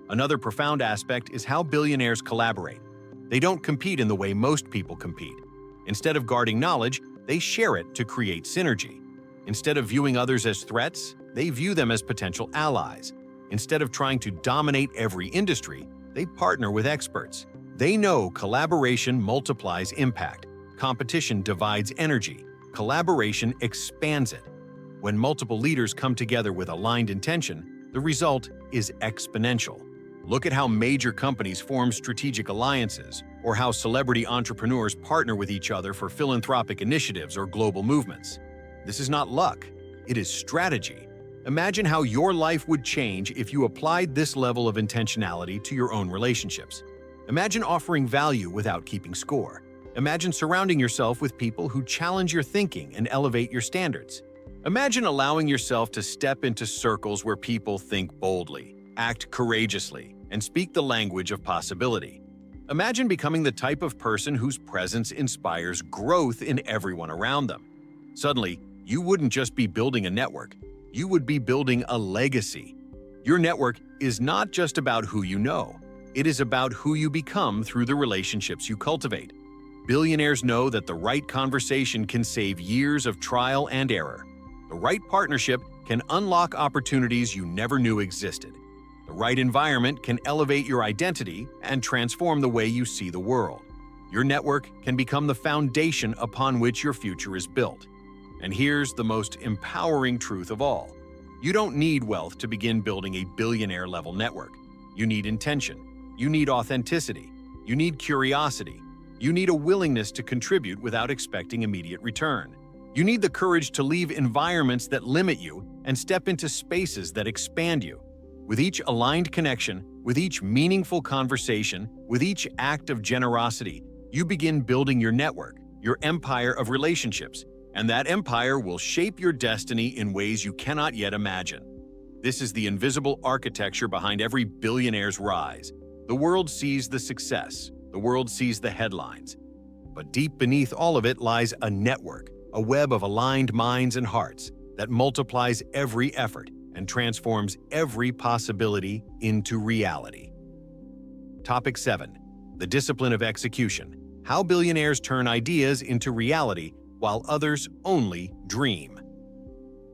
Another profound aspect is how billionaires collaborate. They don't compete in the way most people compete. Instead of guarding knowledge, they share it to create synergy. Instead of viewing others as threats, they view them as potential allies. Instead of trying to dominate every industry, they partner with experts. They know collaboration multiplies impact, competition divides energy, collaboration expands it. When multiple leaders come together with aligned intention, the result is exponential. Look at how major companies form strategic alliances, or how celebrity entrepreneurs partner with each other for philanthropic initiatives or global movements. This is not luck, it is strategy. Imagine how your life would change if you applied this level of intentionality to your own relationships. Imagine offering value without keeping score. Imagine surrounding yourself with people who challenge your thinking and elevate your standards. Imagine allowing yourself to step into circles where people think boldly, act courageously, and speak the language of possibility. Imagine becoming the type of person whose presence inspires growth in everyone around them. Suddenly, you wouldn't just be building a network, you would be building a legacy. Your network is not just about who you know, it is about who you become through the relationships you cultivate. Billionaires know that the right conversation can save years of trial and error. The right partnership can unlock opportunities you never knew existed. The right environment can elevate your identity and transform the way you see the world. Your network can become the foundation upon which your future is built. And here's the most empowering truth of all. You don't need wealth to begin building a billionaire-level network. You need intention. You need authenticity. You need curiosity. You need a willingness to contribute without expecting immediate return. You need the courage to leave environments that limit you and step into spaces that expand you. With each aligned connection, with each meaningful conversation, with each act of generosity, you begin building your network, your empire of relationships, and that empire will shape your destiny in ways you cannot yet imagine. This is the invisible architecture behind every billionaire's rise. The world sees the success, the world sees the headlines. But deep beneath all of it lies a network, a web of aligned minds and hearts that multiplies every effort and transforms every possibility into reality. Topic 7. The discipline of execution. How billionaires turn ideas into reality while others only dream.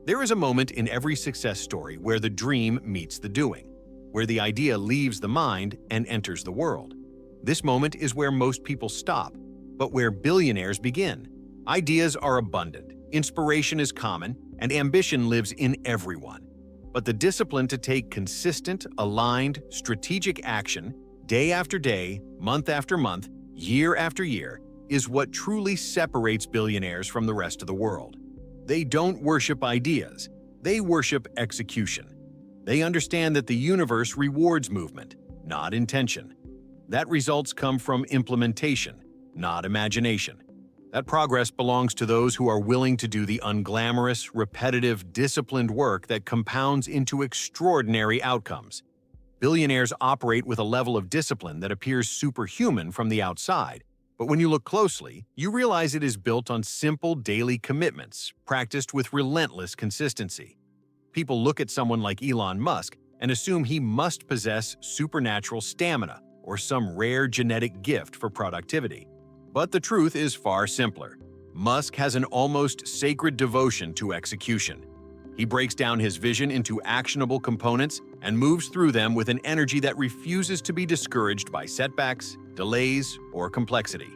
There is a moment in every success story where the dream meets the doing, where the idea leaves the mind and enters the world. This moment is where most people stop, but where billionaires begin. Ideas are abundant, inspiration is common, and ambition lives in everyone. But the discipline to take consistent, aligned, strategic action, day after day, month after month, year after year, is what truly separates billionaires from the rest of the world. They don't worship ideas, they worship execution. They understand that the universe rewards movement, not intention. That results come from implementation, not imagination. That progress belongs to those who are willing to do the unglamorous, repetitive, disciplined work that compounds into extraordinary outcomes. Billionaires operate with a level of discipline that appears superhuman from the outside, but when you look closely, you realize it is built on simple daily commitments, practiced with relentless consistency. People look at someone like Elon Musk and assume he must possess supernatural stamina or some rare genetic gift for productivity. But the truth is far simpler. Musk has an almost sacred devotion to execution. He breaks down his vision into actionable components and moves through them with an energy that refuses to be discouraged by setbacks, delays, or complexity.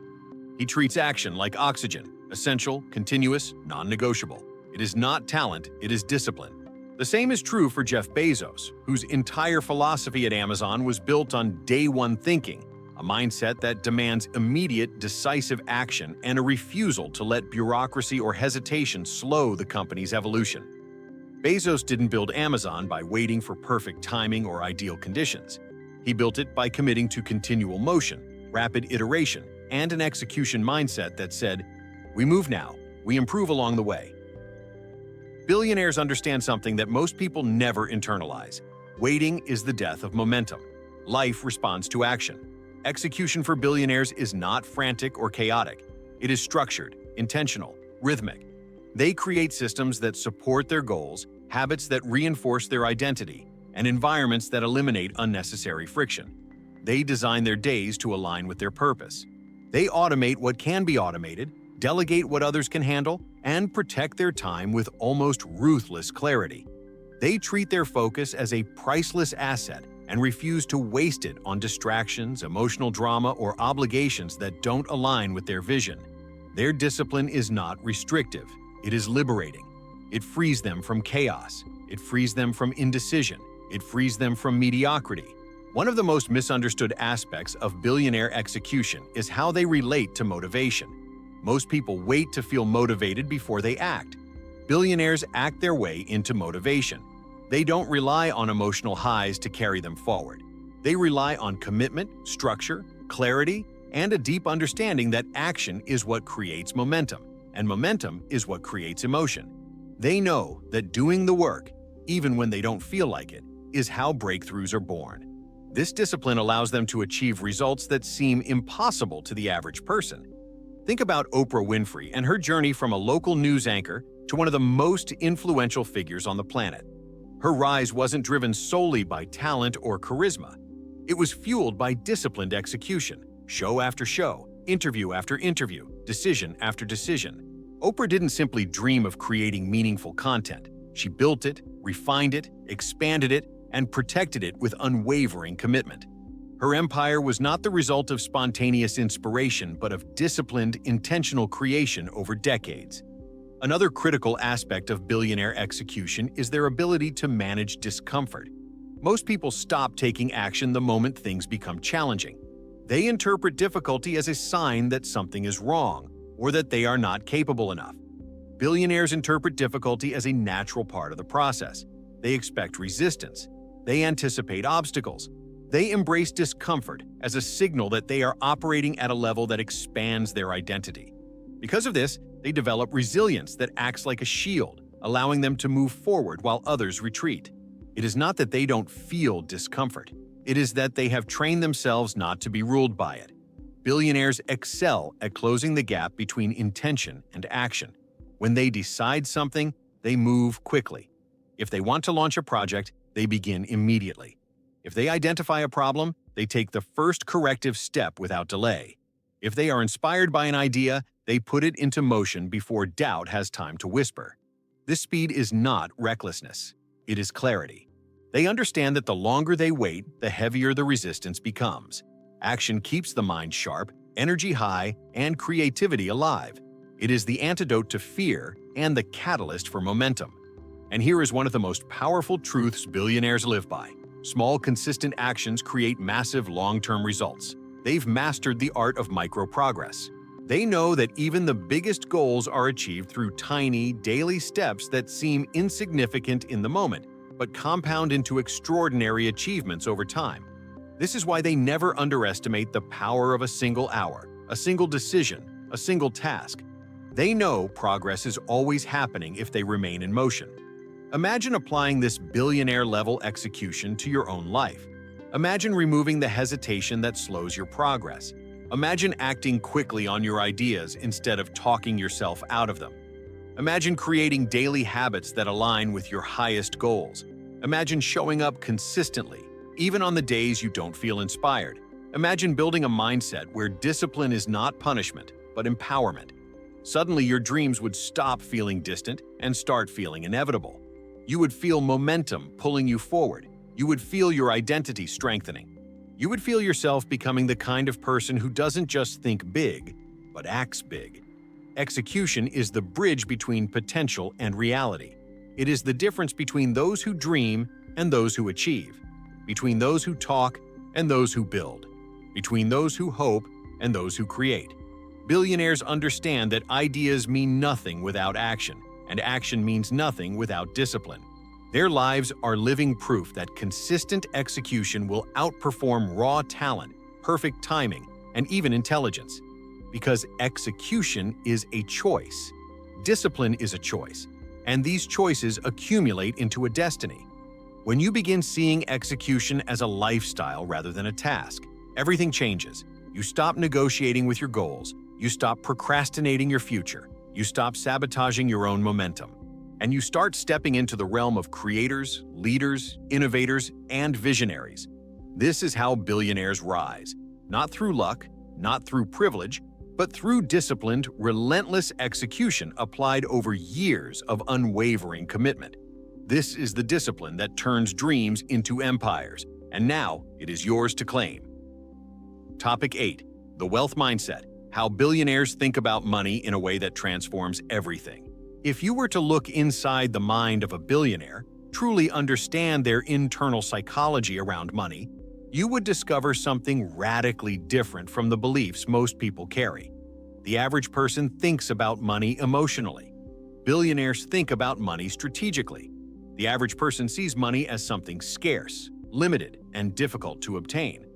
He treats action like oxygen, essential, continuous, non-negotiable. It is not talent, it is discipline. The same is true for Jeff Bezos, whose entire philosophy at Amazon was built on day-one thinking, a mindset that demands immediate, decisive action and a refusal to let bureaucracy or hesitation slow the company's evolution. Bezos didn't build Amazon by waiting for perfect timing or ideal conditions. He built it by committing to continual motion, rapid iteration, and an execution mindset that said, "We move now, we improve along the way." Billionaires understand something that most people never internalize. Waiting is the death of momentum. Life responds to action. Execution for billionaires is not frantic or chaotic. It is structured, intentional, rhythmic. They create systems that support their goals, habits that reinforce their identity, and environments that eliminate unnecessary friction. They design their days to align with their purpose. They automate what can be automated, delegate what others can handle, and protect their time with almost ruthless clarity. They treat their focus as a priceless asset and refuse to waste it on distractions, emotional drama, or obligations that don't align with their vision. Their discipline is not restrictive, it is liberating. It frees them from chaos, it frees them from indecision, it frees them from mediocrity. One of the most misunderstood aspects of billionaire execution is how they relate to motivation. Most people wait to feel motivated before they act. Billionaires act their way into motivation. They don't rely on emotional highs to carry them forward. They rely on commitment, structure, clarity, and a deep understanding that action is what creates momentum, and momentum is what creates emotion. They know that doing the work, even when they don't feel like it, is how breakthroughs are born. This discipline allows them to achieve results that seem impossible to the average person. Think about Oprah Winfrey and her journey from a local news anchor to one of the most influential figures on the planet. Her rise wasn't driven solely by talent or charisma. It was fueled by disciplined execution, show after show, interview after interview, decision after decision. Oprah didn't simply dream of creating meaningful content. She built it, refined it, expanded it, and protected it with unwavering commitment. Her empire was not the result of spontaneous inspiration, but of disciplined, intentional creation over decades. Another critical aspect of billionaire execution is their ability to manage discomfort. Most people stop taking action the moment things become challenging. They interpret difficulty as a sign that something is wrong or that they are not capable enough. Billionaires interpret difficulty as a natural part of the process. They expect resistance. They anticipate obstacles. They embrace discomfort as a signal that they are operating at a level that expands their identity. Because of this, they develop resilience that acts like a shield, allowing them to move forward while others retreat. It is not that they don't feel discomfort. It is that they have trained themselves not to be ruled by it. Billionaires excel at closing the gap between intention and action. When they decide something, they move quickly. If they want to launch a project, they begin immediately. If they identify a problem, they take the first corrective step without delay. If they are inspired by an idea, they put it into motion before doubt has time to whisper. This speed is not recklessness. It is clarity. They understand that the longer they wait, the heavier the resistance becomes. Action keeps the mind sharp, energy high, and creativity alive. It is the antidote to fear and the catalyst for momentum. And here is one of the most powerful truths billionaires live by. Small, consistent actions create massive long-term results. They've mastered the art of micro-progress. They know that even the biggest goals are achieved through tiny, daily steps that seem insignificant in the moment, but compound into extraordinary achievements over time. This is why they never underestimate the power of a single hour, a single decision, a single task. They know progress is always happening if they remain in motion. Imagine applying this billionaire-level execution to your own life. Imagine removing the hesitation that slows your progress. Imagine acting quickly on your ideas instead of talking yourself out of them. Imagine creating daily habits that align with your highest goals. Imagine showing up consistently, even on the days you don't feel inspired. Imagine building a mindset where discipline is not punishment, but empowerment. Suddenly, your dreams would stop feeling distant and start feeling inevitable. You would feel momentum pulling you forward. You would feel your identity strengthening. You would feel yourself becoming the kind of person who doesn't just think big, but acts big. Execution is the bridge between potential and reality. It is the difference between those who dream and those who achieve, between those who talk and those who build, between those who hope and those who create. Billionaires understand that ideas mean nothing without action, and action means nothing without discipline. Their lives are living proof that consistent execution will outperform raw talent, perfect timing, and even intelligence. Because execution is a choice. Discipline is a choice, and these choices accumulate into a destiny. When you begin seeing execution as a lifestyle rather than a task, everything changes. You stop negotiating with your goals. You stop procrastinating your future. You stop sabotaging your own momentum. And you start stepping into the realm of creators, leaders, innovators, and visionaries. This is how billionaires rise. Not through luck, not through privilege, but through disciplined, relentless execution applied over years of unwavering commitment. This is the discipline that turns dreams into empires, and now it is yours to claim. Topic 8. The Wealth Mindset. How billionaires think about money in a way that transforms everything. If you were to look inside the mind of a billionaire, truly understand their internal psychology around money, you would discover something radically different from the beliefs most people carry. The average person thinks about money emotionally. Billionaires think about money strategically. The average person sees money as something scarce, limited, and difficult to obtain.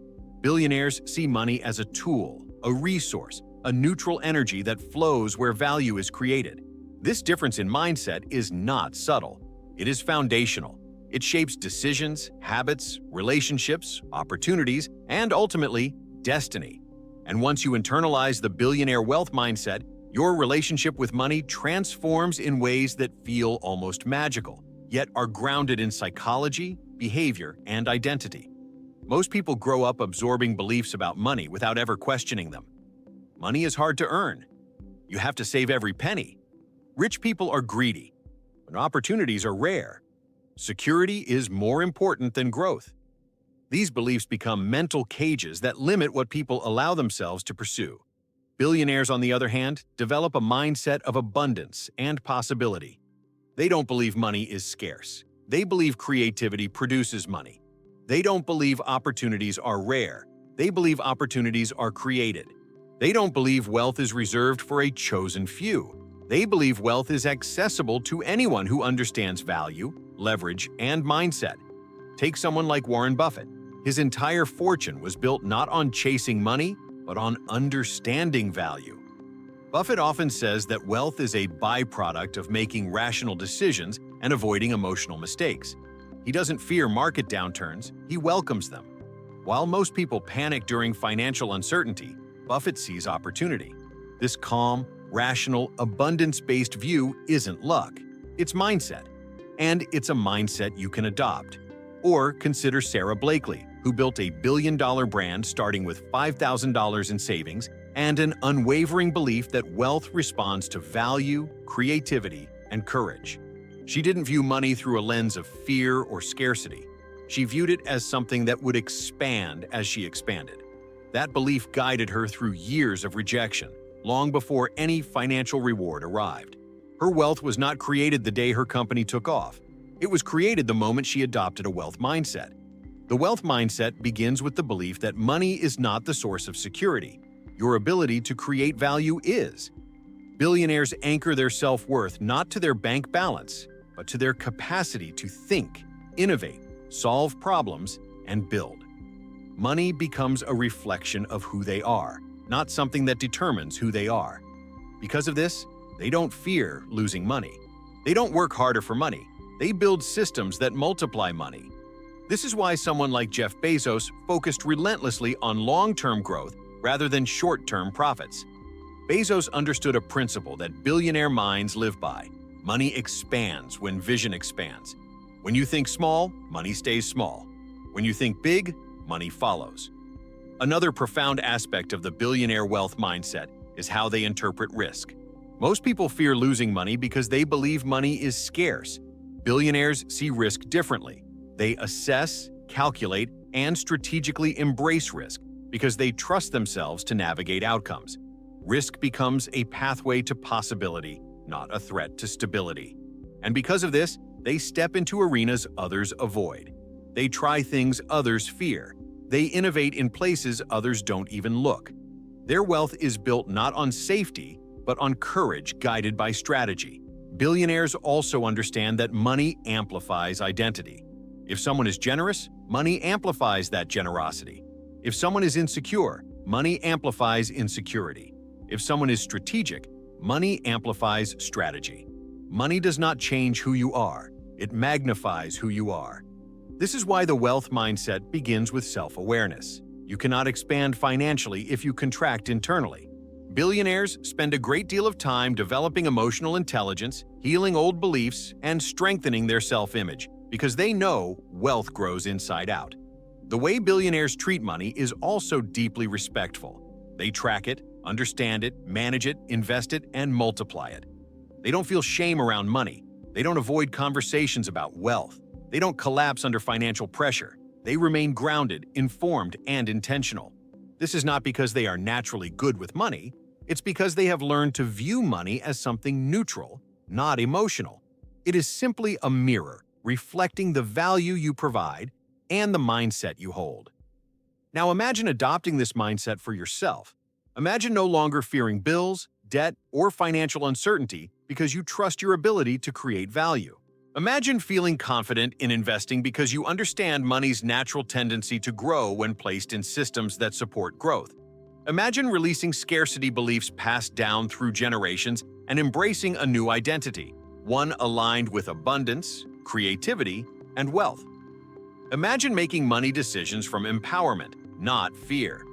Billionaires see money as a tool, a resource, a neutral energy that flows where value is created. This difference in mindset is not subtle. It is foundational. It shapes decisions, habits, relationships, opportunities, and ultimately, destiny. And once you internalize the billionaire wealth mindset, your relationship with money transforms in ways that feel almost magical, yet are grounded in psychology, behavior, and identity. Most people grow up absorbing beliefs about money without ever questioning them. Money is hard to earn. You have to save every penny. Rich people are greedy, and opportunities are rare. Security is more important than growth. These beliefs become mental cages that limit what people allow themselves to pursue. Billionaires, on the other hand, develop a mindset of abundance and possibility. They don't believe money is scarce. They believe creativity produces money. They don't believe opportunities are rare. They believe opportunities are created. They don't believe wealth is reserved for a chosen few. They believe wealth is accessible to anyone who understands value, leverage, and mindset. Take someone like Warren Buffett. His entire fortune was built not on chasing money, but on understanding value. Buffett often says that wealth is a byproduct of making rational decisions and avoiding emotional mistakes. He doesn't fear market downturns, he welcomes them. While most people panic during financial uncertainty, Buffett sees opportunity. This calm, rational, abundance-based view isn't luck, it's mindset. And it's a mindset you can adopt. Or consider Sarah Blakely, who built a billion-dollar brand starting with $5,000 in savings and an unwavering belief that wealth responds to value, creativity, and courage. She didn't view money through a lens of fear or scarcity. She viewed it as something that would expand as she expanded. That belief guided her through years of rejection, long before any financial reward arrived. Her wealth was not created the day her company took off. It was created the moment she adopted a wealth mindset. The wealth mindset begins with the belief that money is not the source of security. Your ability to create value is. Billionaires anchor their self-worth not to their bank balance, but to their capacity to think, innovate, solve problems, and build. Money becomes a reflection of who they are, not something that determines who they are. Because of this, they don't fear losing money. They don't work harder for money. They build systems that multiply money. This is why someone like Jeff Bezos focused relentlessly on long-term growth rather than short-term profits. Bezos understood a principle that billionaire minds live by. Money expands when vision expands. When you think small, money stays small. When you think big, money follows. Another profound aspect of the billionaire wealth mindset is how they interpret risk. Most people fear losing money because they believe money is scarce. Billionaires see risk differently. They assess, calculate, and strategically embrace risk because they trust themselves to navigate outcomes. Risk becomes a pathway to possibility, not a threat to stability. And because of this, they step into arenas others avoid. They try things others fear. They innovate in places others don't even look. Their wealth is built not on safety, but on courage guided by strategy. Billionaires also understand that money amplifies identity. If someone is generous, money amplifies that generosity. If someone is insecure, money amplifies insecurity. If someone is strategic, money amplifies strategy. Money does not change who you are, it magnifies who you are. This is why the wealth mindset begins with self-awareness. You cannot expand financially if you contract internally. Billionaires spend a great deal of time developing emotional intelligence, healing old beliefs, and strengthening their self-image because they know wealth grows inside out. The way billionaires treat money is also deeply respectful. They track it, understand it, manage it, invest it, and multiply it. They don't feel shame around money. They don't avoid conversations about wealth. They don't collapse under financial pressure. They remain grounded, informed, and intentional. This is not because they are naturally good with money. It's because they have learned to view money as something neutral, not emotional. It is simply a mirror, reflecting the value you provide and the mindset you hold. Now imagine adopting this mindset for yourself. Imagine no longer fearing bills, debt, or financial uncertainty because you trust your ability to create value. Imagine feeling confident in investing because you understand money's natural tendency to grow when placed in systems that support growth. Imagine releasing scarcity beliefs passed down through generations and embracing a new identity, one aligned with abundance, creativity, and wealth. Imagine making money decisions from empowerment, not fear.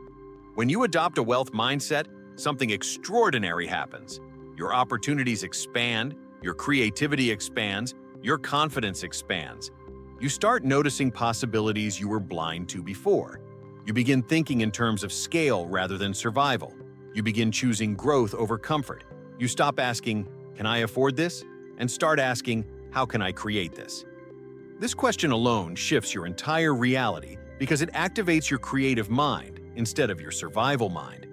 When you adopt a wealth mindset, something extraordinary happens. Your opportunities expand, your creativity expands, your confidence expands. You start noticing possibilities you were blind to before. You begin thinking in terms of scale rather than survival. You begin choosing growth over comfort. You stop asking, "Can I afford this?" and start asking, "How can I create this?" This question alone shifts your entire reality because it activates your creative mind instead of your survival mind.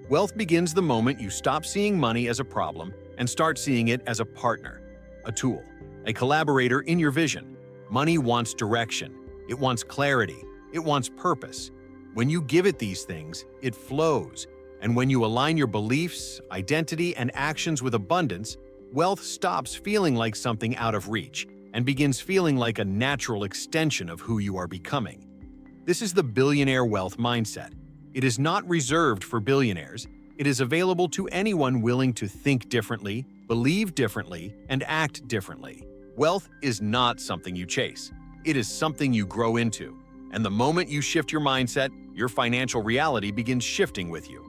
Wealth begins the moment you stop seeing money as a problem and start seeing it as a partner, a tool, a collaborator in your vision. Money wants direction, it wants clarity, it wants purpose. When you give it these things, it flows. And when you align your beliefs, identity, and actions with abundance, wealth stops feeling like something out of reach and begins feeling like a natural extension of who you are becoming. This is the billionaire wealth mindset. It is not reserved for billionaires. It is available to anyone willing to think differently, believe differently, and act differently. Wealth is not something you chase. It is something you grow into. And the moment you shift your mindset, your financial reality begins shifting with you.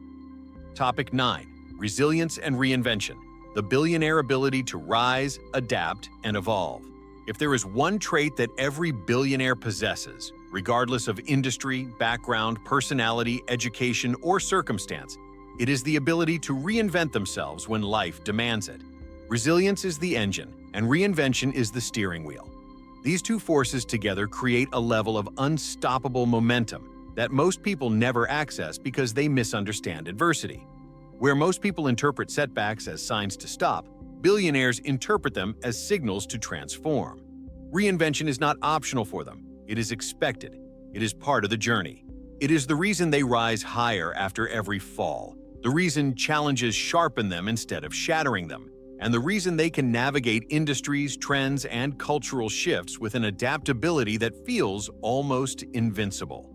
Topic 9. Resilience and reinvention. The billionaire ability to rise, adapt, and evolve. If there is one trait that every billionaire possesses, regardless of industry, background, personality, education, or circumstance, it is the ability to reinvent themselves when life demands it. Resilience is the engine, and reinvention is the steering wheel. These two forces together create a level of unstoppable momentum that most people never access because they misunderstand adversity. Where most people interpret setbacks as signs to stop, billionaires interpret them as signals to transform. Reinvention is not optional for them. It is expected. It is part of the journey. It is the reason they rise higher after every fall, the reason challenges sharpen them instead of shattering them, and the reason they can navigate industries, trends, and cultural shifts with an adaptability that feels almost invincible.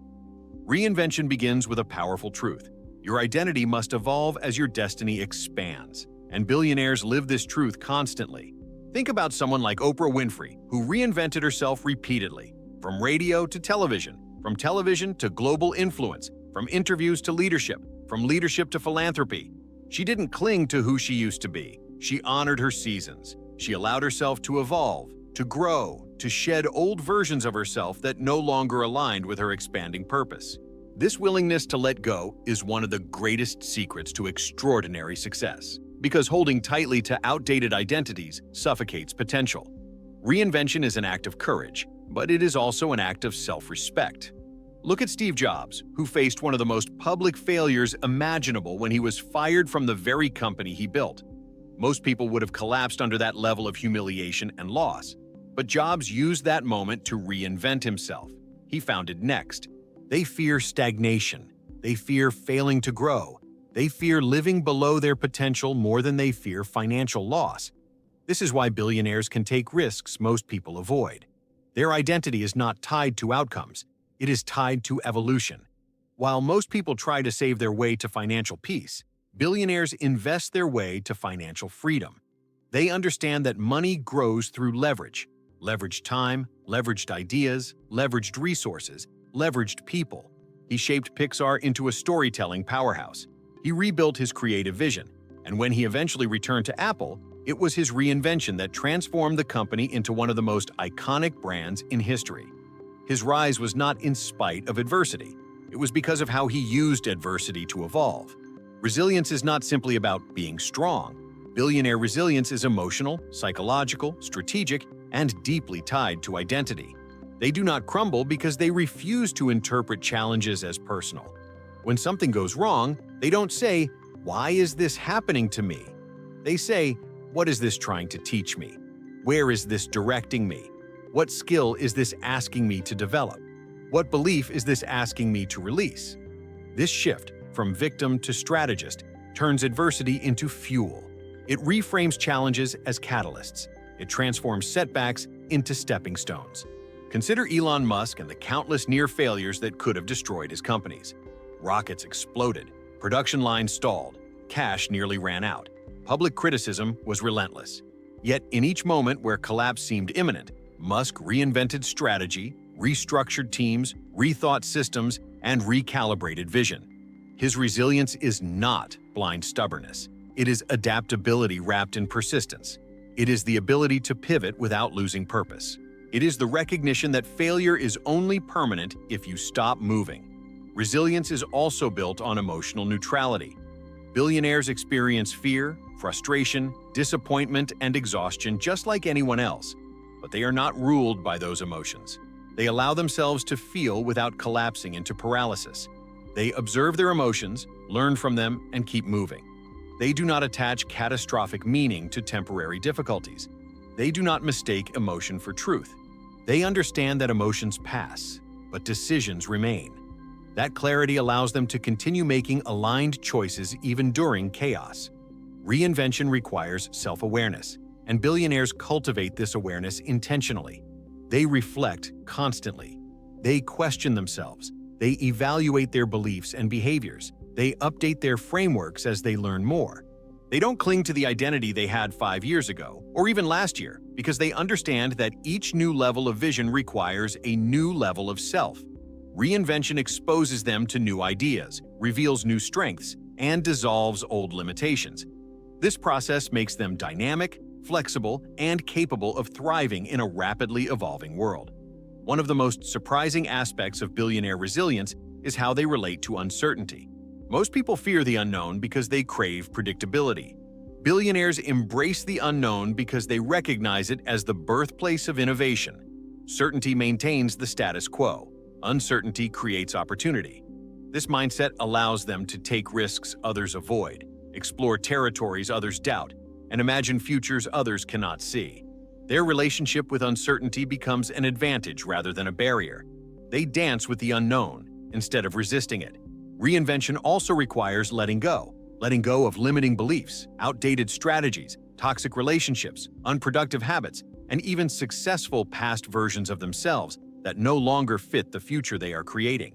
Reinvention begins with a powerful truth. Your identity must evolve as your destiny expands, and billionaires live this truth constantly. Think about someone like Oprah Winfrey, who reinvented herself repeatedly, from radio to television, from television to global influence, from interviews to leadership, from leadership to philanthropy. She didn't cling to who she used to be. She honored her seasons. She allowed herself to evolve, to grow, to shed old versions of herself that no longer aligned with her expanding purpose. This willingness to let go is one of the greatest secrets to extraordinary success, because holding tightly to outdated identities suffocates potential. Reinvention is an act of courage, but it is also an act of self-respect. Look at Steve Jobs, who faced one of the most public failures imaginable when he was fired from the very company he built. Most people would have collapsed under that level of humiliation and loss. But Jobs used that moment to reinvent himself. He founded Next. They fear stagnation. They fear failing to grow. They fear living below their potential more than they fear financial loss. This is why billionaires can take risks most people avoid. Their identity is not tied to outcomes. It is tied to evolution. While most people try to save their way to financial peace, billionaires invest their way to financial freedom. They understand that money grows through leverage. Leveraged time, leveraged ideas, leveraged resources, leveraged people. He shaped Pixar into a storytelling powerhouse. He rebuilt his creative vision, and when he eventually returned to Apple, it was his reinvention that transformed the company into one of the most iconic brands in history. His rise was not in spite of adversity. It was because of how he used adversity to evolve. Resilience is not simply about being strong. Billionaire resilience is emotional, psychological, strategic, and deeply tied to identity. They do not crumble because they refuse to interpret challenges as personal. When something goes wrong, they don't say, "Why is this happening to me?" They say, "What is this trying to teach me? Where is this directing me? What skill is this asking me to develop?" What belief is this asking me to release? This shift from victim to strategist turns adversity into fuel. It reframes challenges as catalysts. It transforms setbacks into stepping stones. Consider Elon Musk and the countless near failures that could have destroyed his companies. Rockets exploded, production lines stalled, cash nearly ran out. Public criticism was relentless. Yet in each moment where collapse seemed imminent, Musk reinvented strategy, restructured teams, rethought systems, and recalibrated vision. His resilience is not blind stubbornness. It is adaptability wrapped in persistence. It is the ability to pivot without losing purpose. It is the recognition that failure is only permanent if you stop moving. Resilience is also built on emotional neutrality. Billionaires experience fear, frustration, disappointment, and exhaustion just like anyone else, but they are not ruled by those emotions. They allow themselves to feel without collapsing into paralysis. They observe their emotions, learn from them, and keep moving. They do not attach catastrophic meaning to temporary difficulties. They do not mistake emotion for truth. They understand that emotions pass, but decisions remain. That clarity allows them to continue making aligned choices even during chaos. Reinvention requires self-awareness, and billionaires cultivate this awareness intentionally. They reflect constantly. They question themselves. They evaluate their beliefs and behaviors. They update their frameworks as they learn more. They don't cling to the identity they had 5 years ago, or even last year, because they understand that each new level of vision requires a new level of self. Reinvention exposes them to new ideas, reveals new strengths, and dissolves old limitations. This process makes them dynamic, flexible, and capable of thriving in a rapidly evolving world. One of the most surprising aspects of billionaire resilience is how they relate to uncertainty. Most people fear the unknown because they crave predictability. Billionaires embrace the unknown because they recognize it as the birthplace of innovation. Certainty maintains the status quo. Uncertainty creates opportunity. This mindset allows them to take risks others avoid, explore territories others doubt, and imagine futures others cannot see. Their relationship with uncertainty becomes an advantage rather than a barrier. They dance with the unknown instead of resisting it. Reinvention also requires letting go of limiting beliefs, outdated strategies, toxic relationships, unproductive habits, and even successful past versions of themselves that no longer fit the future they are creating.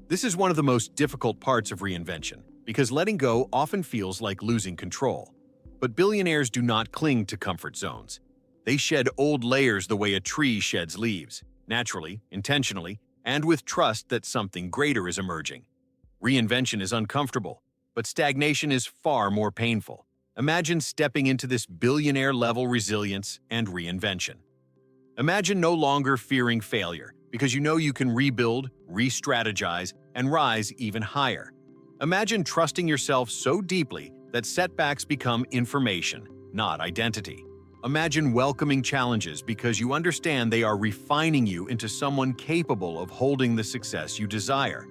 This is one of the most difficult parts of reinvention, because letting go often feels like losing control. But billionaires do not cling to comfort zones. They shed old layers the way a tree sheds leaves, naturally, intentionally, and with trust that something greater is emerging. Reinvention is uncomfortable, but stagnation is far more painful. Imagine stepping into this billionaire-level resilience and reinvention. Imagine no longer fearing failure, because you know you can rebuild, re-strategize, and rise even higher. Imagine trusting yourself so deeply that setbacks become information, not identity. Imagine welcoming challenges because you understand they are refining you into someone capable of holding the success you desire.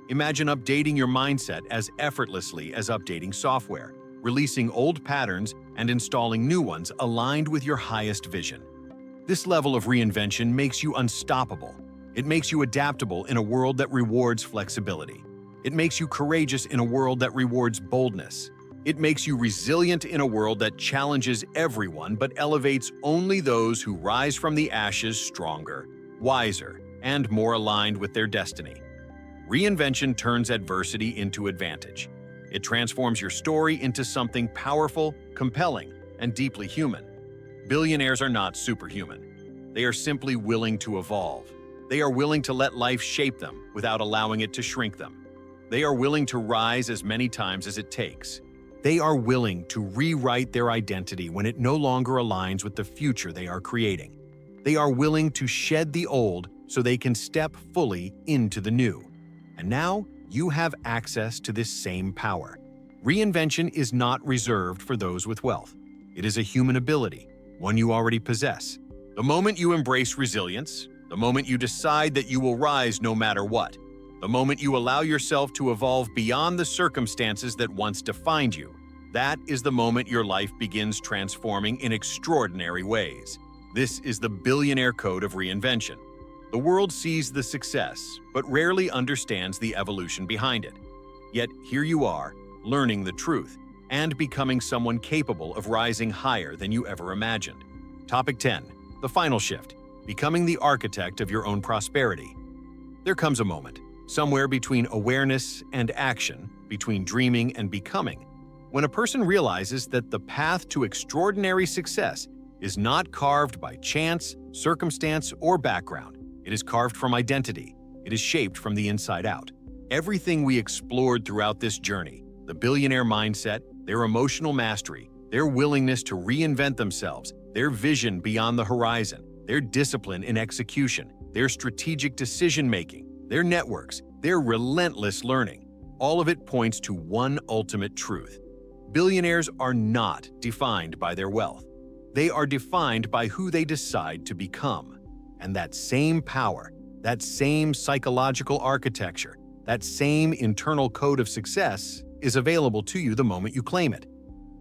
Imagine updating your mindset as effortlessly as updating software, releasing old patterns and installing new ones aligned with your highest vision. This level of reinvention makes you unstoppable. It makes you adaptable in a world that rewards flexibility. It makes you courageous in a world that rewards boldness. It makes you resilient in a world that challenges everyone but elevates only those who rise from the ashes stronger, wiser, and more aligned with their destiny. Reinvention turns adversity into advantage. It transforms your story into something powerful, compelling, and deeply human. Billionaires are not superhuman. They are simply willing to evolve. They are willing to let life shape them without allowing it to shrink them. They are willing to rise as many times as it takes. They are willing to rewrite their identity when it no longer aligns with the future they are creating. They are willing to shed the old so they can step fully into the new. And now you have access to this same power. Reinvention is not reserved for those with wealth. It is a human ability, one you already possess. The moment you embrace resilience, the moment you decide that you will rise no matter what, the moment you allow yourself to evolve beyond the circumstances that once defined you, that is the moment your life begins transforming in extraordinary ways. This is the billionaire code of reinvention. The world sees the success, but rarely understands the evolution behind it. Yet here you are, learning the truth, and becoming someone capable of rising higher than you ever imagined. Topic 10. The final shift. Becoming the architect of your own prosperity. There comes a moment, somewhere between awareness and action, between dreaming and becoming, when a person realizes that the path to extraordinary success is not carved by chance, circumstance, or background. It is carved from identity. It is shaped from the inside out. Everything we explored throughout this journey, the billionaire mindset, their emotional mastery, their willingness to reinvent themselves, their vision beyond the horizon, their discipline in execution, their strategic decision-making, their networks, their relentless learning, all of it points to one ultimate truth. Billionaires are not defined by their wealth. They are defined by who they decide to become. And that same power, that same psychological architecture, that same internal code of success is available to you the moment you claim it.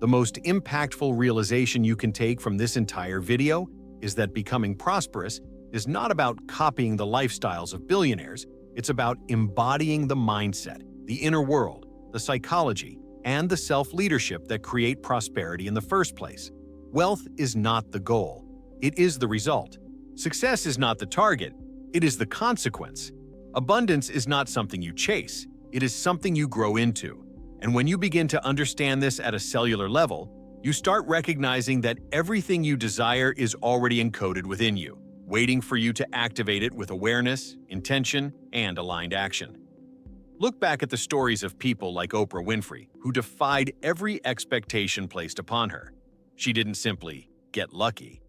The most impactful realization you can take from this entire video is that becoming prosperous is not about copying the lifestyles of billionaires. It's about embodying the mindset, the inner world, the psychology, and the self-leadership that create prosperity in the first place. Wealth is not the goal. It is the result. Success is not the target. It is the consequence. Abundance is not something you chase. It is something you grow into. And when you begin to understand this at a cellular level, you start recognizing that everything you desire is already encoded within you, waiting for you to activate it with awareness, intention, and aligned action. Look back at the stories of people like Oprah Winfrey, who defied every expectation placed upon her. She didn't simply get lucky.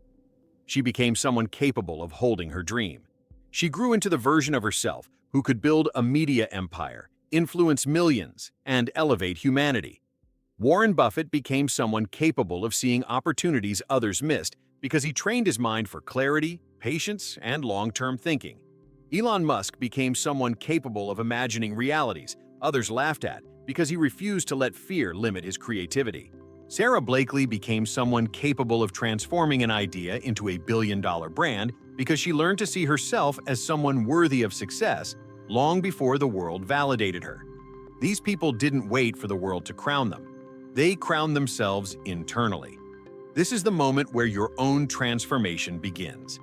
She became someone capable of holding her dream. She grew into the version of herself who could build a media empire, influence millions, and elevate humanity. Warren Buffett became someone capable of seeing opportunities others missed because he trained his mind for clarity, patience, and long-term thinking. Elon Musk became someone capable of imagining realities others laughed at because he refused to let fear limit his creativity. Sarah Blakely became someone capable of transforming an idea into a billion-dollar brand because she learned to see herself as someone worthy of success long before the world validated her. These people didn't wait for the world to crown them. They crowned themselves internally. This is the moment where your own transformation begins.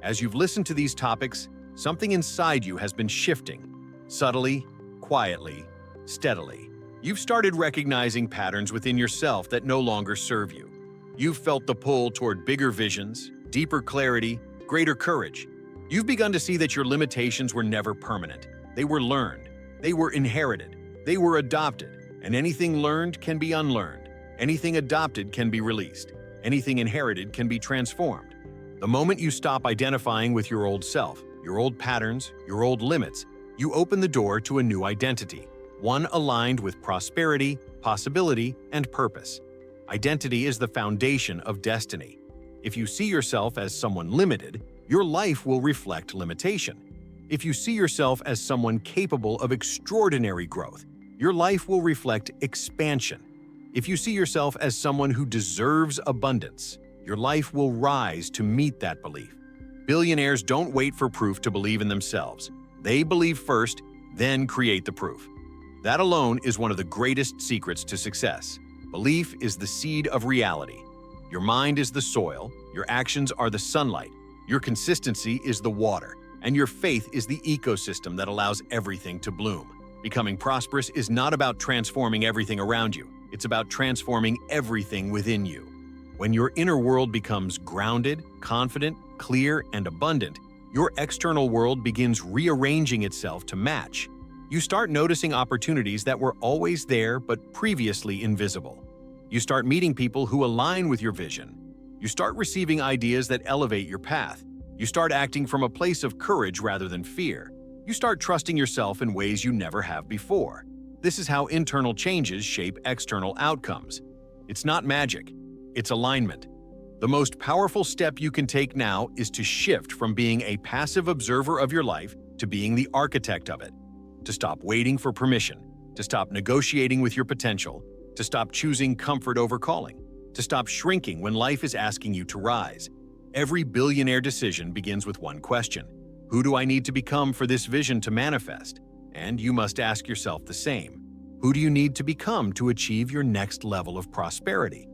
As you've listened to these topics, something inside you has been shifting, subtly, quietly, steadily. You've started recognizing patterns within yourself that no longer serve you. You've felt the pull toward bigger visions, deeper clarity, greater courage. You've begun to see that your limitations were never permanent. They were learned. They were inherited. They were adopted. And anything learned can be unlearned. Anything adopted can be released. Anything inherited can be transformed. The moment you stop identifying with your old self, your old patterns, your old limits, you open the door to a new identity. One aligned with prosperity, possibility, and purpose. Identity is the foundation of destiny. If you see yourself as someone limited, your life will reflect limitation. If you see yourself as someone capable of extraordinary growth, your life will reflect expansion. If you see yourself as someone who deserves abundance, your life will rise to meet that belief. Billionaires don't wait for proof to believe in themselves. They believe first, then create the proof. That alone is one of the greatest secrets to success. Belief is the seed of reality. Your mind is the soil, your actions are the sunlight, your consistency is the water, and your faith is the ecosystem that allows everything to bloom. Becoming prosperous is not about transforming everything around you. It's about transforming everything within you. When your inner world becomes grounded, confident, clear, and abundant, your external world begins rearranging itself to match. You start noticing opportunities that were always there but previously invisible. You start meeting people who align with your vision. You start receiving ideas that elevate your path. You start acting from a place of courage rather than fear. You start trusting yourself in ways you never have before. This is how internal changes shape external outcomes. It's not magic, it's alignment. The most powerful step you can take now is to shift from being a passive observer of your life to being the architect of it. To stop waiting for permission, to stop negotiating with your potential, to stop choosing comfort over calling, to stop shrinking when life is asking you to rise. Every billionaire decision begins with one question. Who do I need to become for this vision to manifest? And you must ask yourself the same. Who do you need to become to achieve your next level of prosperity?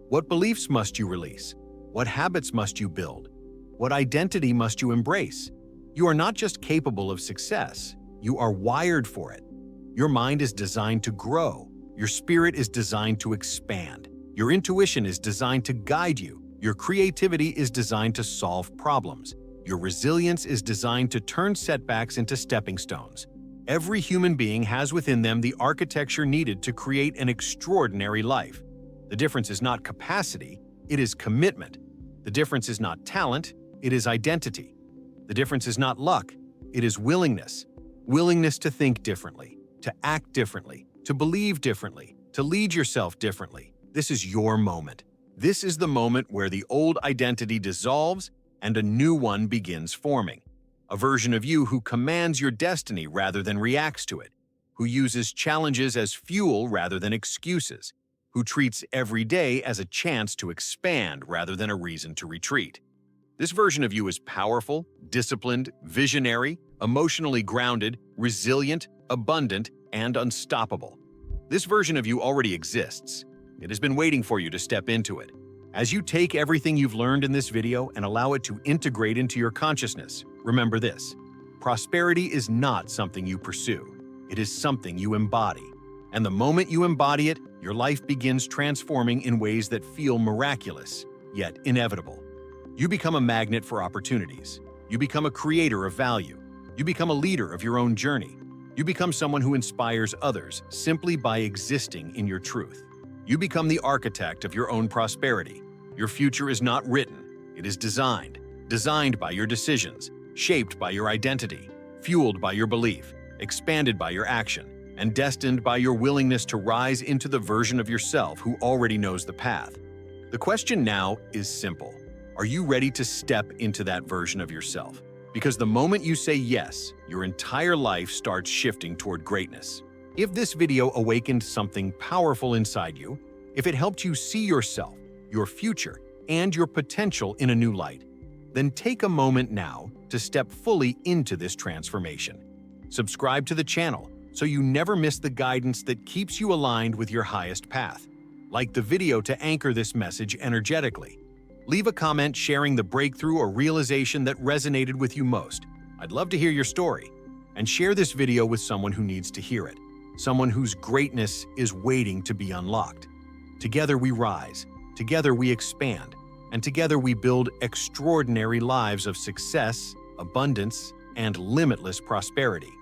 What beliefs must you release? What habits must you build? What identity must you embrace? You are not just capable of success, you are wired for it. Your mind is designed to grow. Your spirit is designed to expand. Your intuition is designed to guide you. Your creativity is designed to solve problems. Your resilience is designed to turn setbacks into stepping stones. Every human being has within them the architecture needed to create an extraordinary life. The difference is not capacity, it is commitment. The difference is not talent, it is identity. The difference is not luck, it is willingness. Willingness to think differently, to act differently, to believe differently, to lead yourself differently. This is your moment. This is the moment where the old identity dissolves and a new one begins forming. A version of you who commands your destiny rather than reacts to it, who uses challenges as fuel rather than excuses, who treats every day as a chance to expand rather than a reason to retreat. This version of you is powerful, disciplined, visionary, emotionally grounded, resilient, abundant, and unstoppable. This version of you already exists. It has been waiting for you to step into it. As you take everything you've learned in this video and allow it to integrate into your consciousness, remember this: prosperity is not something you pursue. It is something you embody. And the moment you embody it, your life begins transforming in ways that feel miraculous, yet inevitable. You become a magnet for opportunities. You become a creator of value. You become a leader of your own journey. You become someone who inspires others simply by existing in your truth. You become the architect of your own prosperity. Your future is not written, it is designed. Designed by your decisions, shaped by your identity, fueled by your belief, expanded by your action, and destined by your willingness to rise into the version of yourself who already knows the path. The question now is simple. Are you ready to step into that version of yourself? Because the moment you say yes, your entire life starts shifting toward greatness. If this video awakened something powerful inside you, if it helped you see yourself, your future, and your potential in a new light, then take a moment now to step fully into this transformation. Subscribe to the channel so you never miss the guidance that keeps you aligned with your highest path. Like the video to anchor this message energetically. Leave a comment sharing the breakthrough or realization that resonated with you most. I'd love to hear your story. And share this video with someone who needs to hear it. Someone whose greatness is waiting to be unlocked. Together we rise, together we expand, and together we build extraordinary lives of success, abundance, and limitless prosperity.